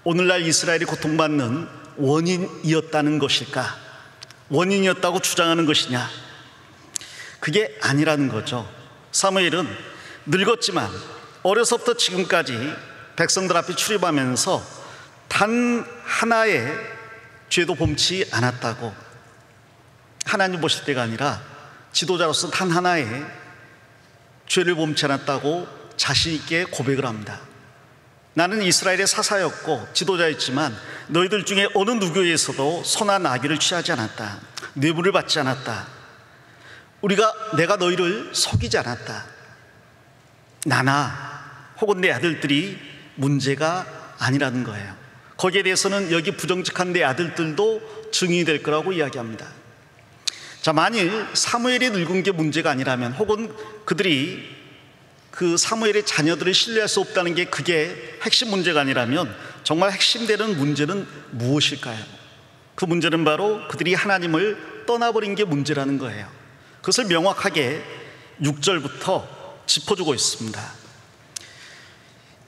오늘날 이스라엘이 고통받는 원인이었다는 것일까? 원인이었다고 주장하는 것이냐? 그게 아니라는 거죠. 사무엘은 늙었지만 어려서부터 지금까지 백성들 앞에 출입하면서 단 하나의 죄도 범치 않았다고, 하나님 보실 때가 아니라 지도자로서 단 하나의 죄를 범치 않았다고 자신 있게 고백을 합니다. 나는 이스라엘의 사사였고 지도자였지만 너희들 중에 어느 누구에게서도 소나 나귀를 취하지 않았다. 뇌물을 받지 않았다. 내가 너희를 속이지 않았다. 나나 혹은 내 아들들이 문제가 아니라는 거예요. 거기에 대해서는 여기 부정직한 내 아들들도 증인이 될 거라고 이야기합니다. 자, 만일 사무엘이 늙은 게 문제가 아니라면, 혹은 그들이 그 사무엘의 자녀들을 신뢰할 수 없다는 게 그게 핵심 문제가 아니라면, 정말 핵심되는 문제는 무엇일까요? 그 문제는 바로 그들이 하나님을 떠나버린 게 문제라는 거예요. 그것을 명확하게 6절부터 짚어주고 있습니다.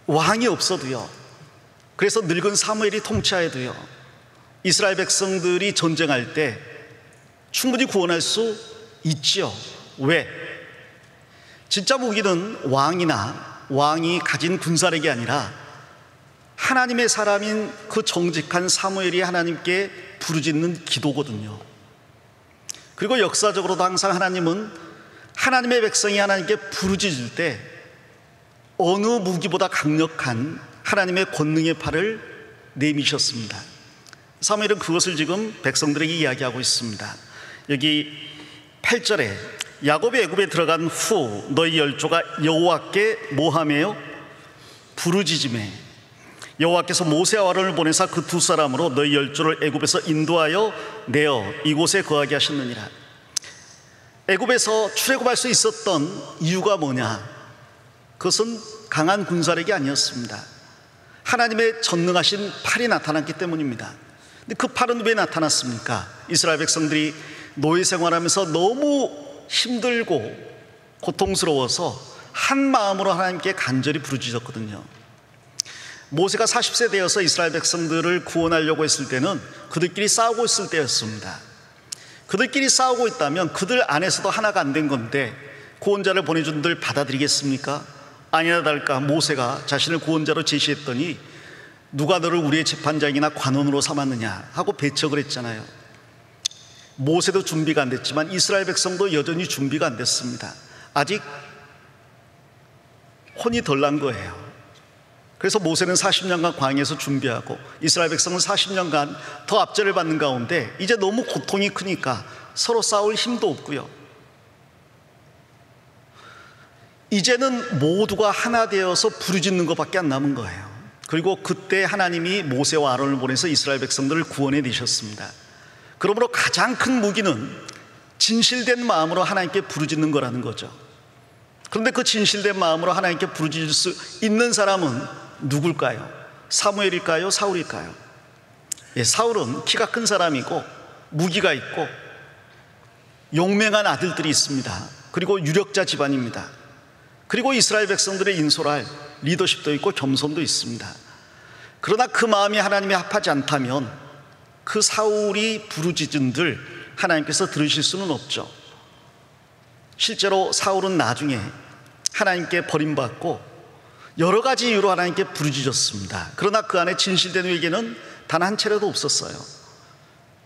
왕이 없어도요, 그래서 늙은 사무엘이 통치하여도요, 이스라엘 백성들이 전쟁할 때 충분히 구원할 수 있지요. 왜? 진짜 무기는 왕이 가진 군사력이 아니라 하나님의 사람인 그 정직한 사무엘이 하나님께 부르짖는 기도거든요. 그리고 역사적으로도 항상 하나님은 하나님의 백성이 하나님께 부르짖을 때 어느 무기보다 강력한 하나님의 권능의 팔을 내미셨습니다. 사무엘은 그것을 지금 백성들에게 이야기하고 있습니다. 여기 8절에 야곱이 애굽에 들어간 후 너희 열조가 여호와께 뭐하며요? 부르짖으매. 여호와께서 모세와 아론을 보내사 그 두 사람으로 너희 열조를 애굽에서 인도하여 내어 이곳에 거하게 하셨느니라. 애굽에서 출애굽할 수 있었던 이유가 뭐냐? 그것은 강한 군사력이 아니었습니다. 하나님의 전능하신 팔이 나타났기 때문입니다. 근데 그 팔은 왜 나타났습니까? 이스라엘 백성들이 노예 생활하면서 너무 힘들고 고통스러워서 한 마음으로 하나님께 간절히 부르짖었거든요. 모세가 40세 되어서 이스라엘 백성들을 구원하려고 했을 때는 그들끼리 싸우고 있을 때였습니다. 그들끼리 싸우고 있다면 그들 안에서도 하나가 안 된 건데 구원자를 보내준 들 받아들이겠습니까? 아니나 다를까 모세가 자신을 구원자로 제시했더니 누가 너를 우리의 재판장이나 관원으로 삼았느냐 하고 배척을 했잖아요. 모세도 준비가 안 됐지만 이스라엘 백성도 여전히 준비가 안 됐습니다. 아직 혼이 덜 난 거예요. 그래서 모세는 40년간 광야에서 준비하고 이스라엘 백성은 40년간 더 압제를 받는 가운데 이제 너무 고통이 크니까 서로 싸울 힘도 없고요. 이제는 모두가 하나 되어서 부르짖는 것밖에 안 남은 거예요. 그리고 그때 하나님이 모세와 아론을 보내서 이스라엘 백성들을 구원해 내셨습니다. 그러므로 가장 큰 무기는 진실된 마음으로 하나님께 부르짖는 거라는 거죠. 그런데 그 진실된 마음으로 하나님께 부르짖을 수 있는 사람은 누굴까요? 사무엘일까요? 사울일까요? 사울은 키가 큰 사람이고 무기가 있고 용맹한 아들들이 있습니다. 그리고 유력자 집안입니다. 그리고 이스라엘 백성들의 인솔할 리더십도 있고 겸손도 있습니다. 그러나 그 마음이 하나님에 합하지 않다면 그 사울이 부르짖은들 하나님께서 들으실 수는 없죠. 실제로 사울은 나중에 하나님께 버림받고 여러 가지 이유로 하나님께 부르짖었습니다. 그러나 그 안에 진실된 회개는 단 한 차례도 없었어요.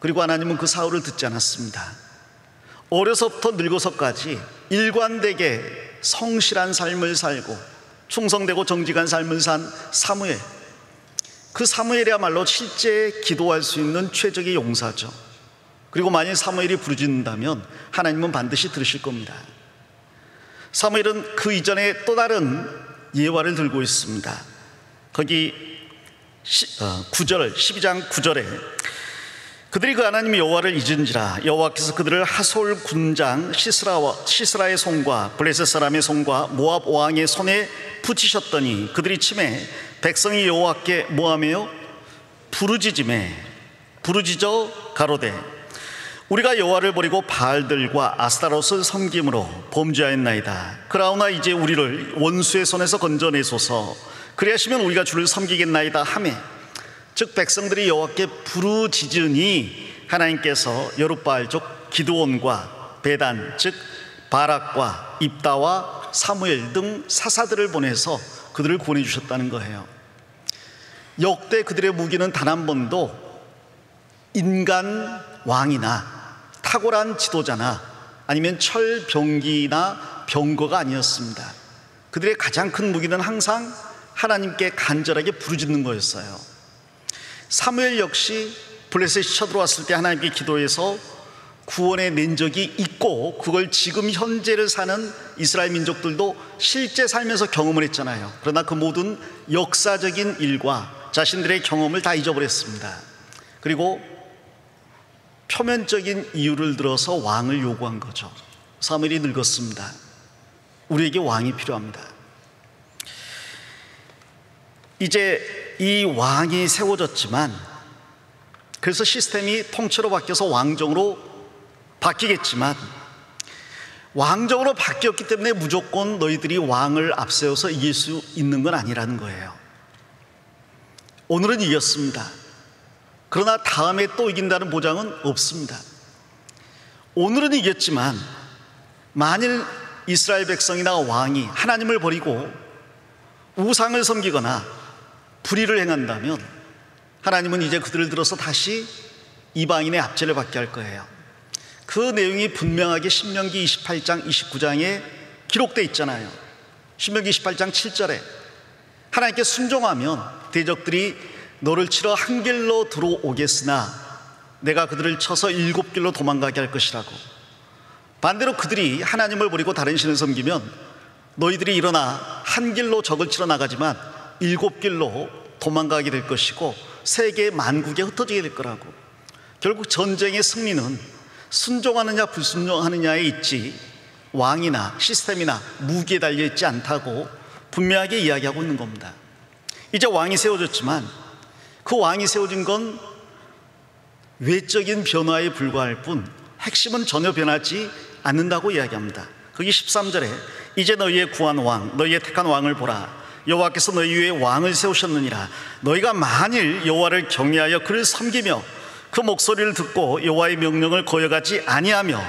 그리고 하나님은 그 사울을 듣지 않았습니다. 어려서부터 늙어서까지 일관되게 성실한 삶을 살고 충성되고 정직한 삶을 산 사무엘, 그 사무엘이야말로 실제 기도할 수 있는 최적의 용사죠. 그리고 만약 사무엘이 부르짖는다면 하나님은 반드시 들으실 겁니다. 사무엘은 그 이전에 또 다른 예화를 들고 있습니다. 거기 12장 9절에 그들이 그 하나님 여호와를 잊은지라 여호와께서 그들을 하솔 군장 시스라의 손과 블레셋 사람의 손과 모압 왕의 손에 붙이셨더니 그들이 치매 백성이 여호와께 뭐하며 부르짖어 가로되 우리가 여호와를 버리고 바알들과 아스타롯을 섬김으로 범죄하였나이다. 그러나 이제 우리를 원수의 손에서 건져내소서. 그리하시면 우리가 주를 섬기겠나이다 하매, 즉 백성들이 여호와께 부르짖으니 하나님께서 여룻바알족 기드온과 베단 즉 바락과 입다와 사무엘 등 사사들을 보내서 그들을 구원해 주셨다는 거예요. 역대 그들의 무기는 단 한 번도 인간 왕이나 탁월한 지도자나 아니면 철병기나 병거가 아니었습니다. 그들의 가장 큰 무기는 항상 하나님께 간절하게 부르짖는 거였어요. 사무엘 역시 블레셋이 쳐들어왔을 때 하나님께 기도해서 구원해 낸 적이 있고 그걸 지금 현재를 사는 이스라엘 민족들도 실제 살면서 경험을 했잖아요. 그러나 그 모든 역사적인 일과 자신들의 경험을 다 잊어버렸습니다. 그리고 표면적인 이유를 들어서 왕을 요구한 거죠. 사무엘이 늙었습니다. 우리에게 왕이 필요합니다. 이제 이 왕이 세워졌지만 그래서 시스템이 통째로 바뀌어서 왕정으로 바뀌겠지만 왕정으로 바뀌었기 때문에 무조건 너희들이 왕을 앞세워서 이길 수 있는 건 아니라는 거예요. 오늘은 이겼습니다. 그러나 다음에 또 이긴다는 보장은 없습니다. 오늘은 이겼지만 만일 이스라엘 백성이나 왕이 하나님을 버리고 우상을 섬기거나 불의를 행한다면 하나님은 이제 그들을 들어서 다시 이방인의 압제를 받게 할 거예요. 그 내용이 분명하게 신명기 28장 29장에 기록되어 있잖아요. 신명기 28장 7절에 하나님께 순종하면 대적들이 너를 치러 한 길로 들어오겠으나 내가 그들을 쳐서 7길로 도망가게 할 것이라고. 반대로 그들이 하나님을 버리고 다른 신을 섬기면 너희들이 일어나 한 길로 적을 치러 나가지만 7길로 도망가게 될 것이고 세계 만국에 흩어지게 될 거라고. 결국 전쟁의 승리는 순종하느냐 불순종하느냐에 있지 왕이나 시스템이나 무기에 달려있지 않다고 분명하게 이야기하고 있는 겁니다. 이제 왕이 세워졌지만 그 왕이 세워진 건 외적인 변화에 불과할 뿐 핵심은 전혀 변하지 않는다고 이야기합니다. 거기 13절에 이제 너희의 구한 왕, 너희의 택한 왕을 보라. 여호와께서 너희 위에 왕을 세우셨느니라. 너희가 만일 여호와를 경외하여 그를 섬기며 그 목소리를 듣고 여호와의 명령을 거역하지 아니하며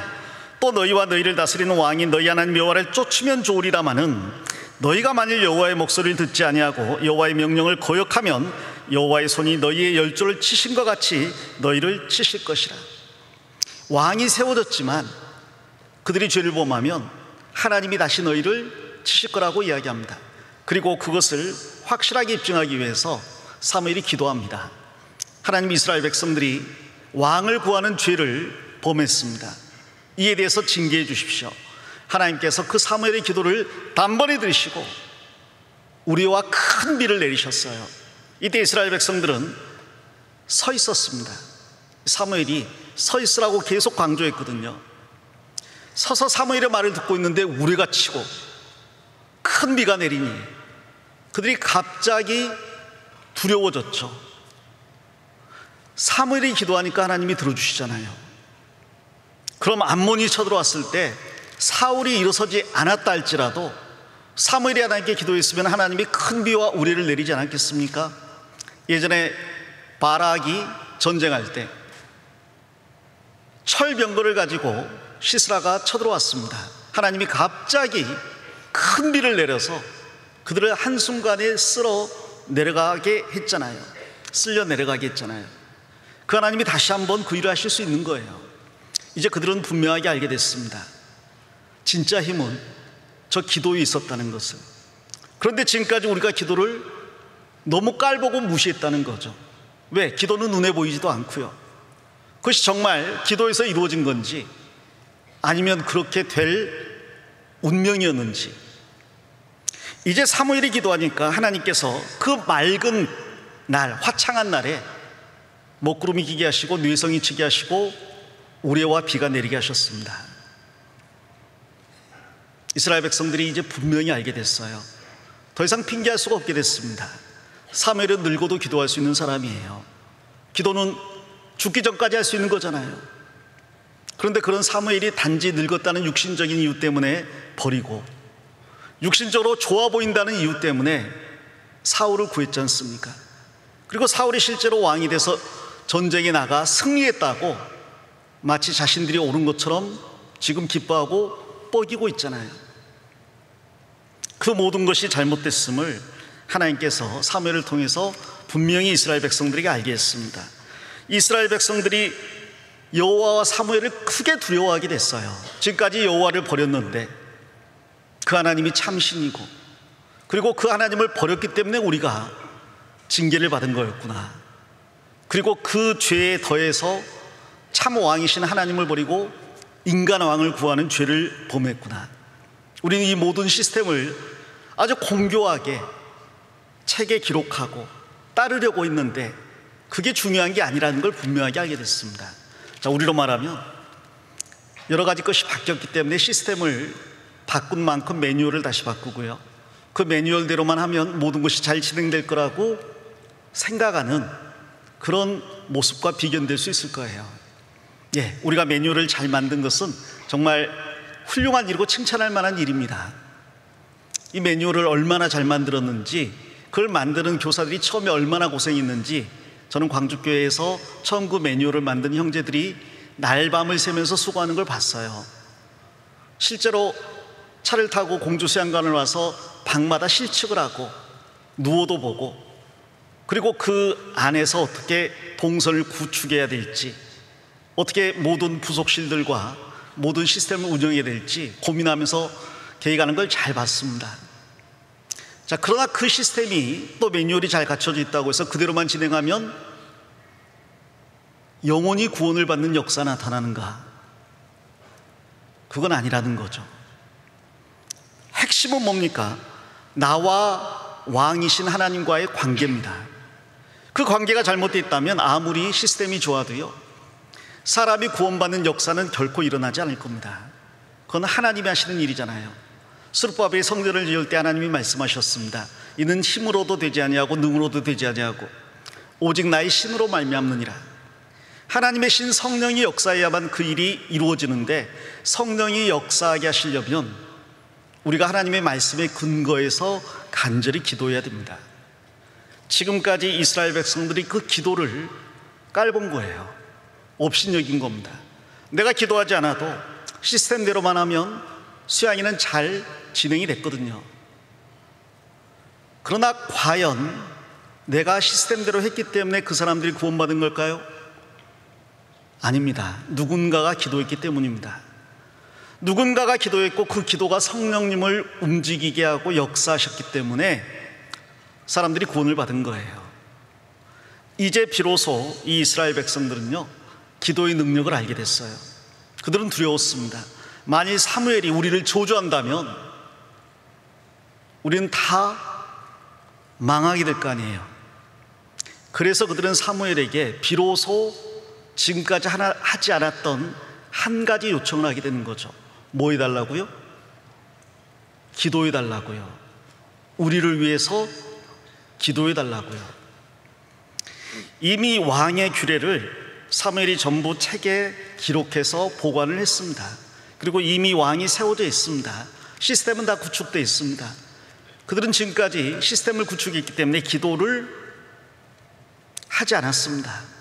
또 너희와 너희를 다스리는 왕인 너희 하나님 여호와를 쫓으면 좋으리라마는 너희가 만일 여호와의 목소리를 듣지 아니하고 여호와의 명령을 거역하면 여호와의 손이 너희의 열조를 치신 것 같이 너희를 치실 것이라. 왕이 세워졌지만 그들이 죄를 범하면 하나님이 다시 너희를 치실 거라고 이야기합니다. 그리고 그것을 확실하게 입증하기 위해서 사무엘이 기도합니다. 하나님, 이스라엘 백성들이 왕을 구하는 죄를 범했습니다. 이에 대해서 징계해 주십시오. 하나님께서 그 사무엘의 기도를 단번에 들으시고 우리와 큰 비를 내리셨어요. 이때 이스라엘 백성들은 서 있었습니다. 사무엘이 서 있으라고 계속 강조했거든요. 서서 사무엘의 말을 듣고 있는데 우레가 치고 큰 비가 내리니 그들이 갑자기 두려워졌죠. 사무엘이 기도하니까 하나님이 들어주시잖아요. 그럼 암몬이 쳐들어왔을 때 사울이 일어서지 않았다 할지라도 사무엘이 하나님께 기도했으면 하나님이 큰 비와 우레를 내리지 않았겠습니까? 예전에 바락이 전쟁할 때 철병거를 가지고 시스라가 쳐들어왔습니다. 하나님이 갑자기 큰 비를 내려서 그들을 한순간에 쓸어 내려가게 했잖아요. 쓸려 내려가게 했잖아요. 그 하나님이 다시 한번 그 일을 하실 수 있는 거예요. 이제 그들은 분명하게 알게 됐습니다. 진짜 힘은 저 기도에 있었다는 것을. 그런데 지금까지 우리가 기도를 너무 깔보고 무시했다는 거죠. 왜? 기도는 눈에 보이지도 않고요. 그것이 정말 기도에서 이루어진 건지 아니면 그렇게 될 운명이었는지. 이제 사무엘이 기도하니까 하나님께서 그 맑은 날, 화창한 날에 먹구름이 기게 하시고 뇌성이 치게 하시고 우레와 비가 내리게 하셨습니다. 이스라엘 백성들이 이제 분명히 알게 됐어요. 더 이상 핑계할 수가 없게 됐습니다. 사무엘은 늙어도 기도할 수 있는 사람이에요. 기도는 죽기 전까지 할 수 있는 거잖아요. 그런데 그런 사무엘이 단지 늙었다는 육신적인 이유 때문에 버리고 육신적으로 좋아 보인다는 이유 때문에 사울을 구했지 않습니까? 그리고 사울이 실제로 왕이 돼서 전쟁에 나가 승리했다고 마치 자신들이 옳은 것처럼 지금 기뻐하고 뻐기고 있잖아요. 그 모든 것이 잘못됐음을 하나님께서 사무엘을 통해서 분명히 이스라엘 백성들에게 알게 했습니다. 이스라엘 백성들이 여호와와 사무엘을 크게 두려워하게 됐어요. 지금까지 여호와를 버렸는데 그 하나님이 참신이고 그리고 그 하나님을 버렸기 때문에 우리가 징계를 받은 거였구나. 그리고 그 죄에 더해서 참 왕이신 하나님을 버리고 인간 왕을 구하는 죄를 범했구나. 우리는 이 모든 시스템을 아주 공교하게 책에 기록하고 따르려고 했는데 그게 중요한 게 아니라는 걸 분명하게 알게 됐습니다. 자, 우리로 말하면 여러 가지 것이 바뀌었기 때문에 시스템을 바꾼 만큼 매뉴얼을 다시 바꾸고요, 그 매뉴얼대로만 하면 모든 것이 잘 진행될 거라고 생각하는 그런 모습과 비견될 수 있을 거예요. 예, 우리가 매뉴얼을 잘 만든 것은 정말 훌륭한 일이고 칭찬할 만한 일입니다. 이 매뉴얼을 얼마나 잘 만들었는지, 그걸 만드는 교사들이 처음에 얼마나 고생했는지, 저는 광주교회에서 처음 그 매뉴얼을 만든 형제들이 날밤을 새면서 수고하는 걸 봤어요. 실제로 차를 타고 공주수양관을 와서 방마다 실측을 하고 누워도 보고, 그리고 그 안에서 어떻게 동선을 구축해야 될지, 어떻게 모든 부속실들과 모든 시스템을 운영해야 될지 고민하면서 계획하는 걸 잘 봤습니다. 자, 그러나 그 시스템이 또 매뉴얼이 잘 갖춰져 있다고 해서 그대로만 진행하면 영원히 구원을 받는 역사가 나타나는가? 그건 아니라는 거죠. 핵심은 뭡니까? 나와 왕이신 하나님과의 관계입니다. 그 관계가 잘못되어 있다면 아무리 시스템이 좋아도요, 사람이 구원받는 역사는 결코 일어나지 않을 겁니다. 그건 하나님이 하시는 일이잖아요. 스룹바벨이 성전을 지을 때 하나님이 말씀하셨습니다. 이는 힘으로도 되지 아니하고 능으로도 되지 아니하고 오직 나의 신으로 말미암느니라. 하나님의 신 성령이 역사해야만 그 일이 이루어지는데, 성령이 역사하게 하시려면 우리가 하나님의 말씀에 근거해서 간절히 기도해야 됩니다. 지금까지 이스라엘 백성들이 그 기도를 깔본 거예요. 업신여긴 겁니다. 내가 기도하지 않아도 시스템대로만 하면 수양이는 잘 진행이 됐거든요. 그러나 과연 내가 시스템대로 했기 때문에 그 사람들이 구원받은 걸까요? 아닙니다. 누군가가 기도했기 때문입니다. 누군가가 기도했고 그 기도가 성령님을 움직이게 하고 역사하셨기 때문에 사람들이 구원을 받은 거예요. 이제 비로소 이 이스라엘 백성들은요, 기도의 능력을 알게 됐어요. 그들은 두려웠습니다. 만일 사무엘이 우리를 저주한다면 우리는 다 망하게 될 거 아니에요. 그래서 그들은 사무엘에게 비로소 지금까지 하지 않았던 한 가지 요청을 하게 되는 거죠. 뭐 해달라고요? 기도해달라고요. 우리를 위해서 기도해달라고요. 이미 왕의 규례를 사무엘이 전부 책에 기록해서 보관을 했습니다. 그리고 이미 왕이 세워져 있습니다. 시스템은 다 구축되어 있습니다. 그들은 지금까지 시스템을 구축했기 때문에 기도를 하지 않았습니다.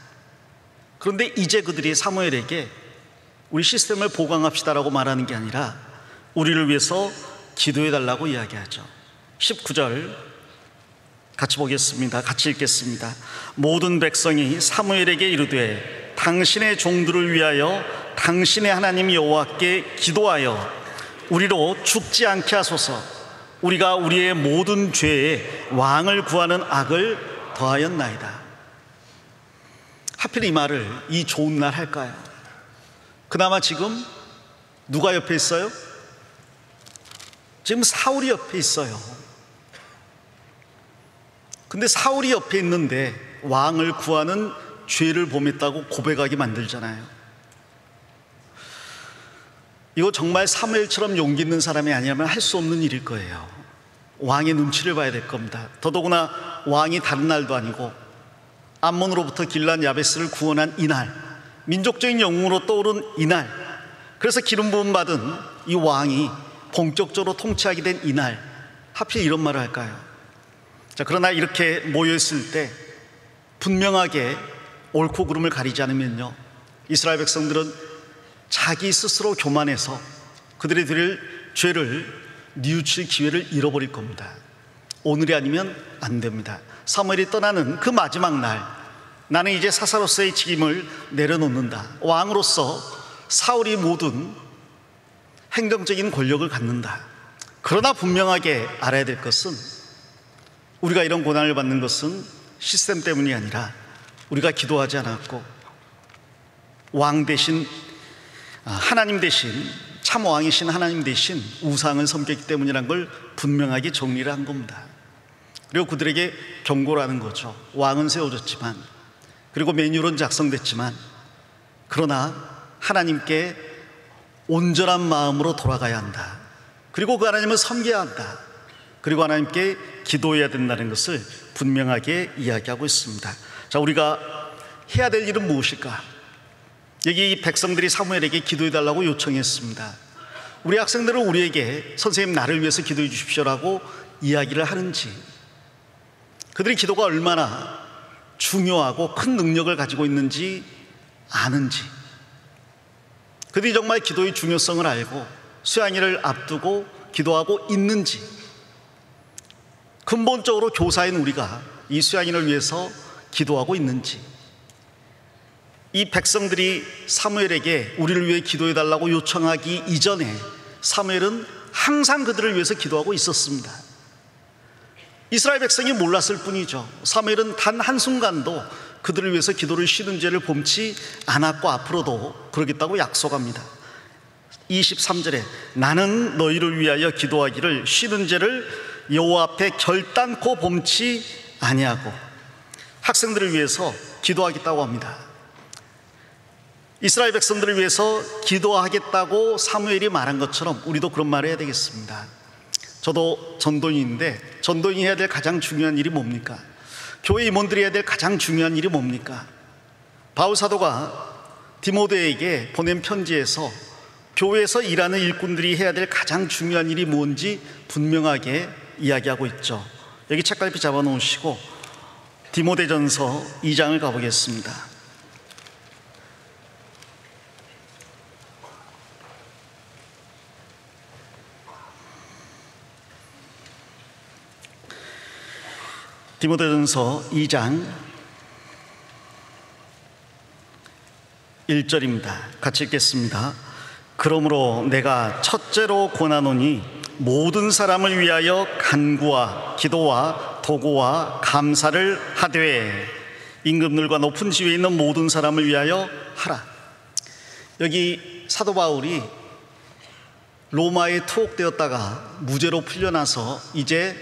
그런데 이제 그들이 사무엘에게 우리 시스템을 보강합시다라고 말하는 게 아니라 우리를 위해서 기도해달라고 이야기하죠. 19절 같이 보겠습니다. 같이 읽겠습니다. 모든 백성이 사무엘에게 이르되 당신의 종들을 위하여 당신의 하나님 여호와께 기도하여 우리로 죽지 않게 하소서. 우리가 우리의 모든 죄에 왕을 구하는 악을 더하였나이다. 하필 이 말을 이 좋은 날 할까요? 그나마 지금 누가 옆에 있어요? 지금 사울이 옆에 있어요. 근데 사울이 옆에 있는데 왕을 구하는 죄를 범했다고 고백하게 만들잖아요. 이거 정말 사무엘처럼 용기 있는 사람이 아니라면 할 수 없는 일일 거예요. 왕의 눈치를 봐야 될 겁니다. 더더구나 왕이 다른 날도 아니고 암몬으로부터 길란 야베스를 구원한 이날, 민족적인 영웅으로 떠오른 이날, 그래서 기름 부음 받은 이 왕이 본격적으로 통치하게 된 이날, 하필 이런 말을 할까요? 자, 그러나 이렇게 모여있을 때 분명하게 옳고 그름을 가리지 않으면요, 이스라엘 백성들은 자기 스스로 교만해서 그들이 드릴 죄를 뉘우칠 기회를 잃어버릴 겁니다. 오늘이 아니면 안 됩니다. 사무엘이 떠나는 그 마지막 날, 나는 이제 사사로서의 책임을 내려놓는다. 왕으로서 사울이 모든 행정적인 권력을 갖는다. 그러나 분명하게 알아야 될 것은, 우리가 이런 고난을 받는 것은 시스템 때문이 아니라 우리가 기도하지 않았고 왕 대신, 하나님 대신, 참 왕이신 하나님 대신 우상을 섬겼기 때문이라는 걸 분명하게 정리를 한 겁니다. 그리고 그들에게 경고를 하는 거죠. 왕은 세워졌지만, 그리고 매뉴얼은 작성됐지만, 그러나 하나님께 온전한 마음으로 돌아가야 한다. 그리고 그 하나님을 섬겨야 한다. 그리고 하나님께 기도해야 된다는 것을 분명하게 이야기하고 있습니다. 자, 우리가 해야 될 일은 무엇일까? 여기 이 백성들이 사무엘에게 기도해달라고 요청했습니다. 우리 학생들은 우리에게 선생님 나를 위해서 기도해 주십시오라고 이야기를 하는지, 그들이 기도가 얼마나 중요하고 큰 능력을 가지고 있는지 아는지, 그들이 정말 기도의 중요성을 알고 수양일을 앞두고 기도하고 있는지, 근본적으로 교사인 우리가 이 수양일을 위해서 기도하고 있는지, 이 백성들이 사무엘에게 우리를 위해 기도해달라고 요청하기 이전에 사무엘은 항상 그들을 위해서 기도하고 있었습니다. 이스라엘 백성이 몰랐을 뿐이죠. 사무엘은 단 한순간도 그들을 위해서 기도를 쉬는 죄를 범치 않았고 앞으로도 그러겠다고 약속합니다. 23절에 나는 너희를 위하여 기도하기를 쉬는 죄를 여호와 앞에 결단코 범치 아니하고, 학생들을 위해서 기도하겠다고 합니다. 이스라엘 백성들을 위해서 기도하겠다고 사무엘이 말한 것처럼 우리도 그런 말을 해야 되겠습니다. 저도 전도인인데 전도인이 해야 될 가장 중요한 일이 뭡니까? 교회 임원들이 해야 될 가장 중요한 일이 뭡니까? 바울 사도가 디모데에게 보낸 편지에서 교회에서 일하는 일꾼들이 해야 될 가장 중요한 일이 뭔지 분명하게 이야기하고 있죠. 여기 책갈피 잡아놓으시고 디모데전서 2장을 가보겠습니다. 디모데전서 2장 1절입니다. 같이 읽겠습니다. 그러므로 내가 첫째로 권하노니 모든 사람을 위하여 간구와 기도와 도구와 감사를 하되 임금들과 높은 지위에 있는 모든 사람을 위하여 하라. 여기 사도 바울이 로마에 투옥되었다가 무죄로 풀려나서 이제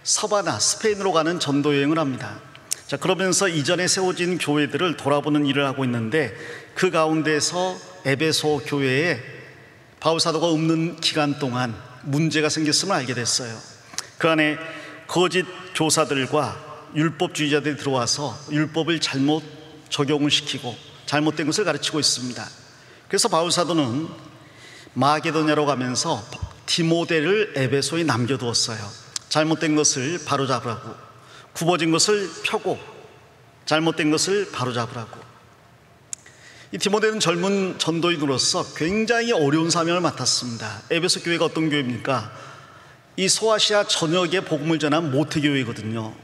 서바나 스페인으로 가는 전도 여행을 합니다. 자, 그러면서 이전에 세워진 교회들을 돌아보는 일을 하고 있는데 그 가운데서 에베소 교회에 바울 사도가 없는 기간 동안 문제가 생겼음을 알게 됐어요. 그 안에 거짓 교사들과 율법주의자들이 들어와서 율법을 잘못 적용을 시키고 잘못된 것을 가르치고 있습니다. 그래서 바울 사도는 마게도냐로 가면서 디모데를 에베소에 남겨두었어요. 잘못된 것을 바로잡으라고, 굽어진 것을 펴고 잘못된 것을 바로잡으라고. 이 디모데는 젊은 전도인으로서 굉장히 어려운 사명을 맡았습니다. 에베소 교회가 어떤 교회입니까? 이 소아시아 전역에 복음을 전한 모태교회거든요.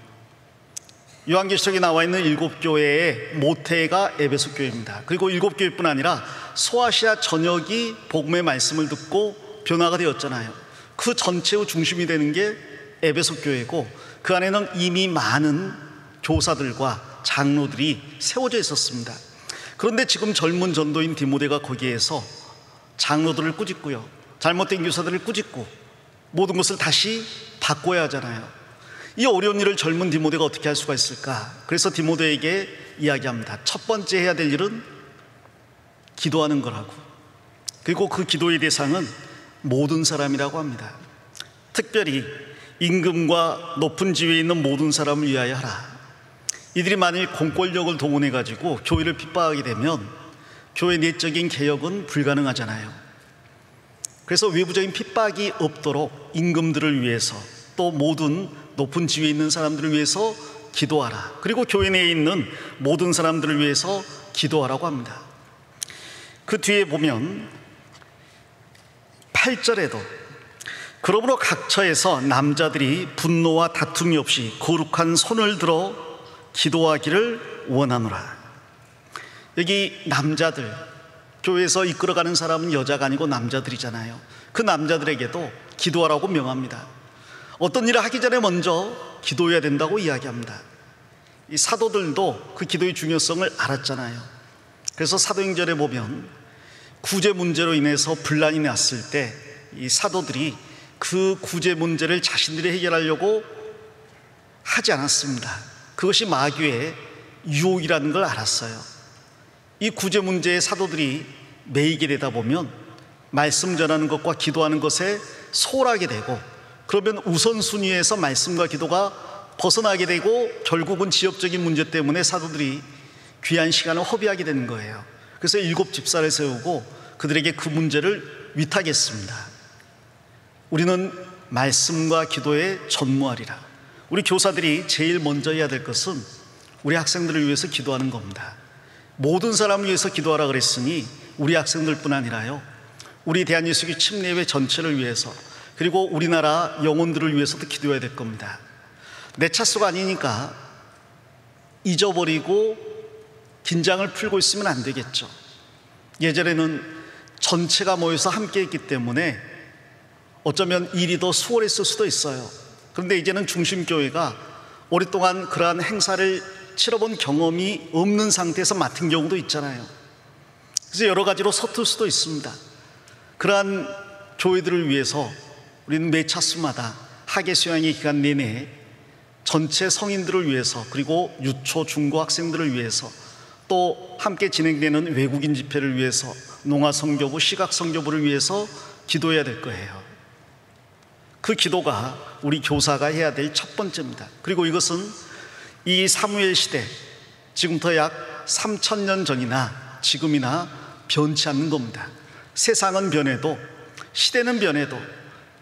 요한계시록에 나와 있는 7교회의 모태가 에베소 교회입니다. 그리고 7교회뿐 아니라 소아시아 전역이 복음의 말씀을 듣고 변화가 되었잖아요. 그 전체의 중심이 되는 게 에베소 교회고 그 안에는 이미 많은 교사들과 장로들이 세워져 있었습니다. 그런데 지금 젊은 전도인 디모데가 거기에서 장로들을 꾸짖고요, 잘못된 교사들을 꾸짖고 모든 것을 다시 바꿔야 하잖아요. 이 어려운 일을 젊은 디모데가 어떻게 할 수가 있을까? 그래서 디모데에게 이야기합니다. 첫 번째 해야 될 일은 기도하는 거라고. 그리고 그 기도의 대상은 모든 사람이라고 합니다. 특별히 임금과 높은 지위에 있는 모든 사람을 위하여 하라. 이들이 만일 공권력을 동원해 가지고 교회를 핍박하게 되면 교회 내적인 개혁은 불가능하잖아요. 그래서 외부적인 핍박이 없도록 임금들을 위해서 또 모든 높은 지위에 있는 사람들을 위해서 기도하라. 그리고 교회 내에 있는 모든 사람들을 위해서 기도하라고 합니다. 그 뒤에 보면 8절에도 그러므로 각 처에서 남자들이 분노와 다툼이 없이 거룩한 손을 들어 기도하기를 원하노라. 여기 남자들, 교회에서 이끌어가는 사람은 여자가 아니고 남자들이잖아요. 그 남자들에게도 기도하라고 명합니다. 어떤 일을 하기 전에 먼저 기도해야 된다고 이야기합니다. 이 사도들도 그 기도의 중요성을 알았잖아요. 그래서 사도행전에 보면 구제 문제로 인해서 분란이 났을 때 이 사도들이 그 구제 문제를 자신들이 해결하려고 하지 않았습니다. 그것이 마귀의 유혹이라는 걸 알았어요. 이 구제 문제에 사도들이 매이게 되다 보면 말씀 전하는 것과 기도하는 것에 소홀하게 되고, 그러면 우선순위에서 말씀과 기도가 벗어나게 되고 결국은 지역적인 문제 때문에 사도들이 귀한 시간을 허비하게 되는 거예요. 그래서 7 집사를 세우고 그들에게 그 문제를 위탁했습니다. 우리는 말씀과 기도에 전무하리라. 우리 교사들이 제일 먼저 해야 될 것은 우리 학생들을 위해서 기도하는 겁니다. 모든 사람을 위해서 기도하라 그랬으니 우리 학생들뿐 아니라요, 우리 대한예수교 침례회 전체를 위해서, 그리고 우리나라 영혼들을 위해서도 기도해야 될 겁니다. 내 차수가 아니니까 잊어버리고 긴장을 풀고 있으면 안 되겠죠. 예전에는 전체가 모여서 함께 했기 때문에 어쩌면 일이 더 수월했을 수도 있어요. 그런데 이제는 중심교회가 오랫동안 그러한 행사를 치러본 경험이 없는 상태에서 맡은 경우도 있잖아요. 그래서 여러 가지로 서툴 수도 있습니다. 그러한 교회들을 위해서 우리는 매 차수마다 학예 수양의 기간 내내 전체 성인들을 위해서, 그리고 유초, 중고 학생들을 위해서, 또 함께 진행되는 외국인 집회를 위해서, 농아선교부, 시각선교부를 위해서 기도해야 될 거예요. 그 기도가 우리 교사가 해야 될 첫 번째입니다. 그리고 이것은 이 사무엘 시대, 지금부터 약 3000년 전이나 지금이나 변치 않는 겁니다. 세상은 변해도, 시대는 변해도,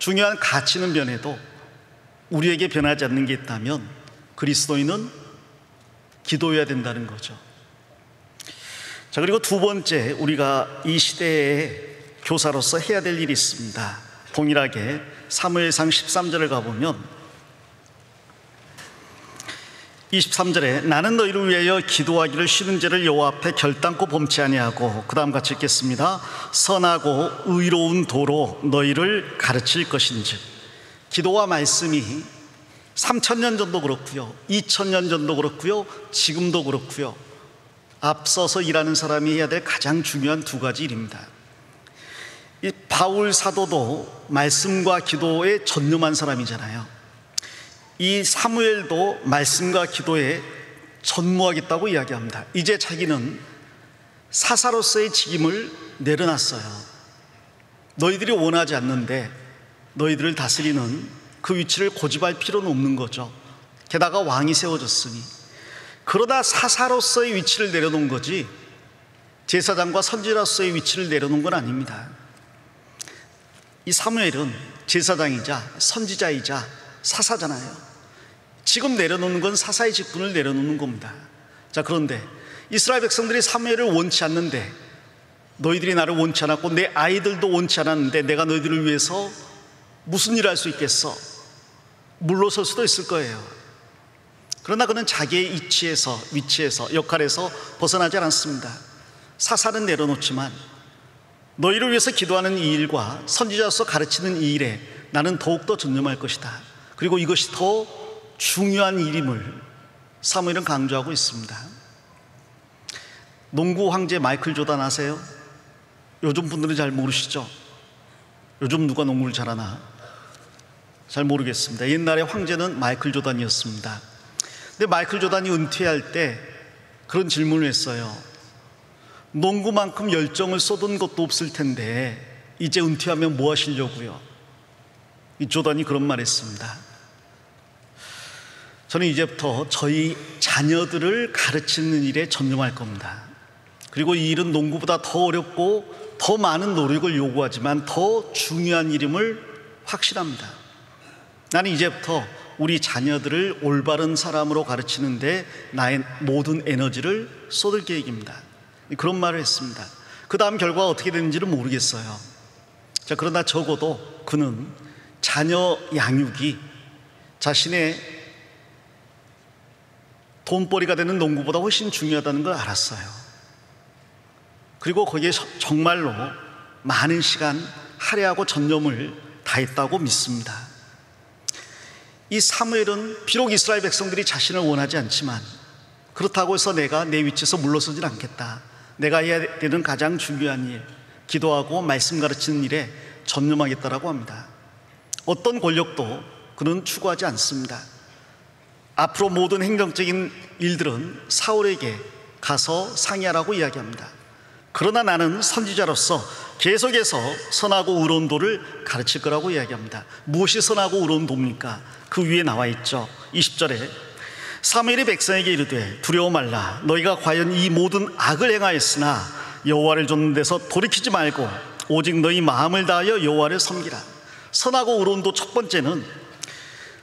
중요한 가치는 변해도 우리에게 변하지 않는 게 있다면 그리스도인은 기도해야 된다는 거죠. 자, 그리고 두 번째, 우리가 이 시대의 교사로서 해야 될 일이 있습니다. 동일하게 사무엘상 13절을 가보면 23절에 나는 너희를 위하여 기도하기를 쉬는 죄를 여호와 앞에 결단코 범치 아니하고, 그 다음 같이 읽겠습니다. 선하고 의로운 도로 너희를 가르칠 것인즉. 기도와 말씀이 3000년 전도 그렇고요, 2000년 전도 그렇고요, 지금도 그렇고요, 앞서서 일하는 사람이 해야 될 가장 중요한 두 가지 일입니다. 이 바울 사도도 말씀과 기도에 전념한 사람이잖아요. 이 사무엘도 말씀과 기도에 전무하겠다고 이야기합니다. 이제 자기는 사사로서의 직임을 내려놨어요. 너희들이 원하지 않는데 너희들을 다스리는 그 위치를 고집할 필요는 없는 거죠. 게다가 왕이 세워졌으니. 그러다 사사로서의 위치를 내려놓은 거지 제사장과 선지자로서의 위치를 내려놓은 건 아닙니다. 이 사무엘은 제사장이자 선지자이자 사사잖아요. 지금 내려놓는 건 사사의 직분을 내려놓는 겁니다. 자, 그런데 이스라엘 백성들이 사무엘을 원치 않는데, 너희들이 나를 원치 않았고 내 아이들도 원치 않았는데 내가 너희들을 위해서 무슨 일을 할 수 있겠어? 물러설 수도 있을 거예요. 그러나 그는 자기의 위치에서 역할에서 벗어나지 않았습니다. 사사는 내려놓지만 너희를 위해서 기도하는 이 일과 선지자로서 가르치는 이 일에 나는 더욱더 전념할 것이다. 그리고 이것이 더 중요한 일임을 사무엘은 강조하고 있습니다. 농구 황제 마이클 조던 아세요? 요즘 분들은 잘 모르시죠? 요즘 누가 농구를 잘하나? 잘 모르겠습니다. 옛날에 황제는 마이클 조던이었습니다. 근데 마이클 조던이 은퇴할 때 그런 질문을 했어요. 농구만큼 열정을 쏟은 것도 없을 텐데 이제 은퇴하면 뭐 하시려고요? 이 조던이 그런 말 했습니다. 저는 이제부터 저희 자녀들을 가르치는 일에 전념할 겁니다. 그리고 이 일은 농구보다 더 어렵고 더 많은 노력을 요구하지만 더 중요한 일임을 확신합니다. 나는 이제부터 우리 자녀들을 올바른 사람으로 가르치는데 나의 모든 에너지를 쏟을 계획입니다. 그런 말을 했습니다. 그 다음 결과가 어떻게 되는지는 모르겠어요. 자, 그러나 적어도 그는 자녀 양육이 자신의 돈벌이가 되는 농구보다 훨씬 중요하다는 걸 알았어요. 그리고 거기에 정말로 많은 시간 할애하고 전념을 다했다고 믿습니다. 이 사무엘은 비록 이스라엘 백성들이 자신을 원하지 않지만 그렇다고 해서 내가 내 위치에서 물러서질 않겠다, 내가 해야 되는 가장 중요한 일, 기도하고 말씀 가르치는 일에 전념하겠다라고 합니다. 어떤 권력도 그는 추구하지 않습니다. 앞으로 모든 행정적인 일들은 사울에게 가서 상의하라고 이야기합니다. 그러나 나는 선지자로서 계속해서 선하고 의로운 도를 가르칠 거라고 이야기합니다. 무엇이 선하고 의로운 도입니까? 그 위에 나와 있죠. 20절에 사무엘이 백성에게 이르되 두려워 말라. 너희가 과연 이 모든 악을 행하였으나 여호와를 좇는 데서 돌이키지 말고 오직 너희 마음을 다하여 여호와를 섬기라. 선하고 의로운 도 첫 번째는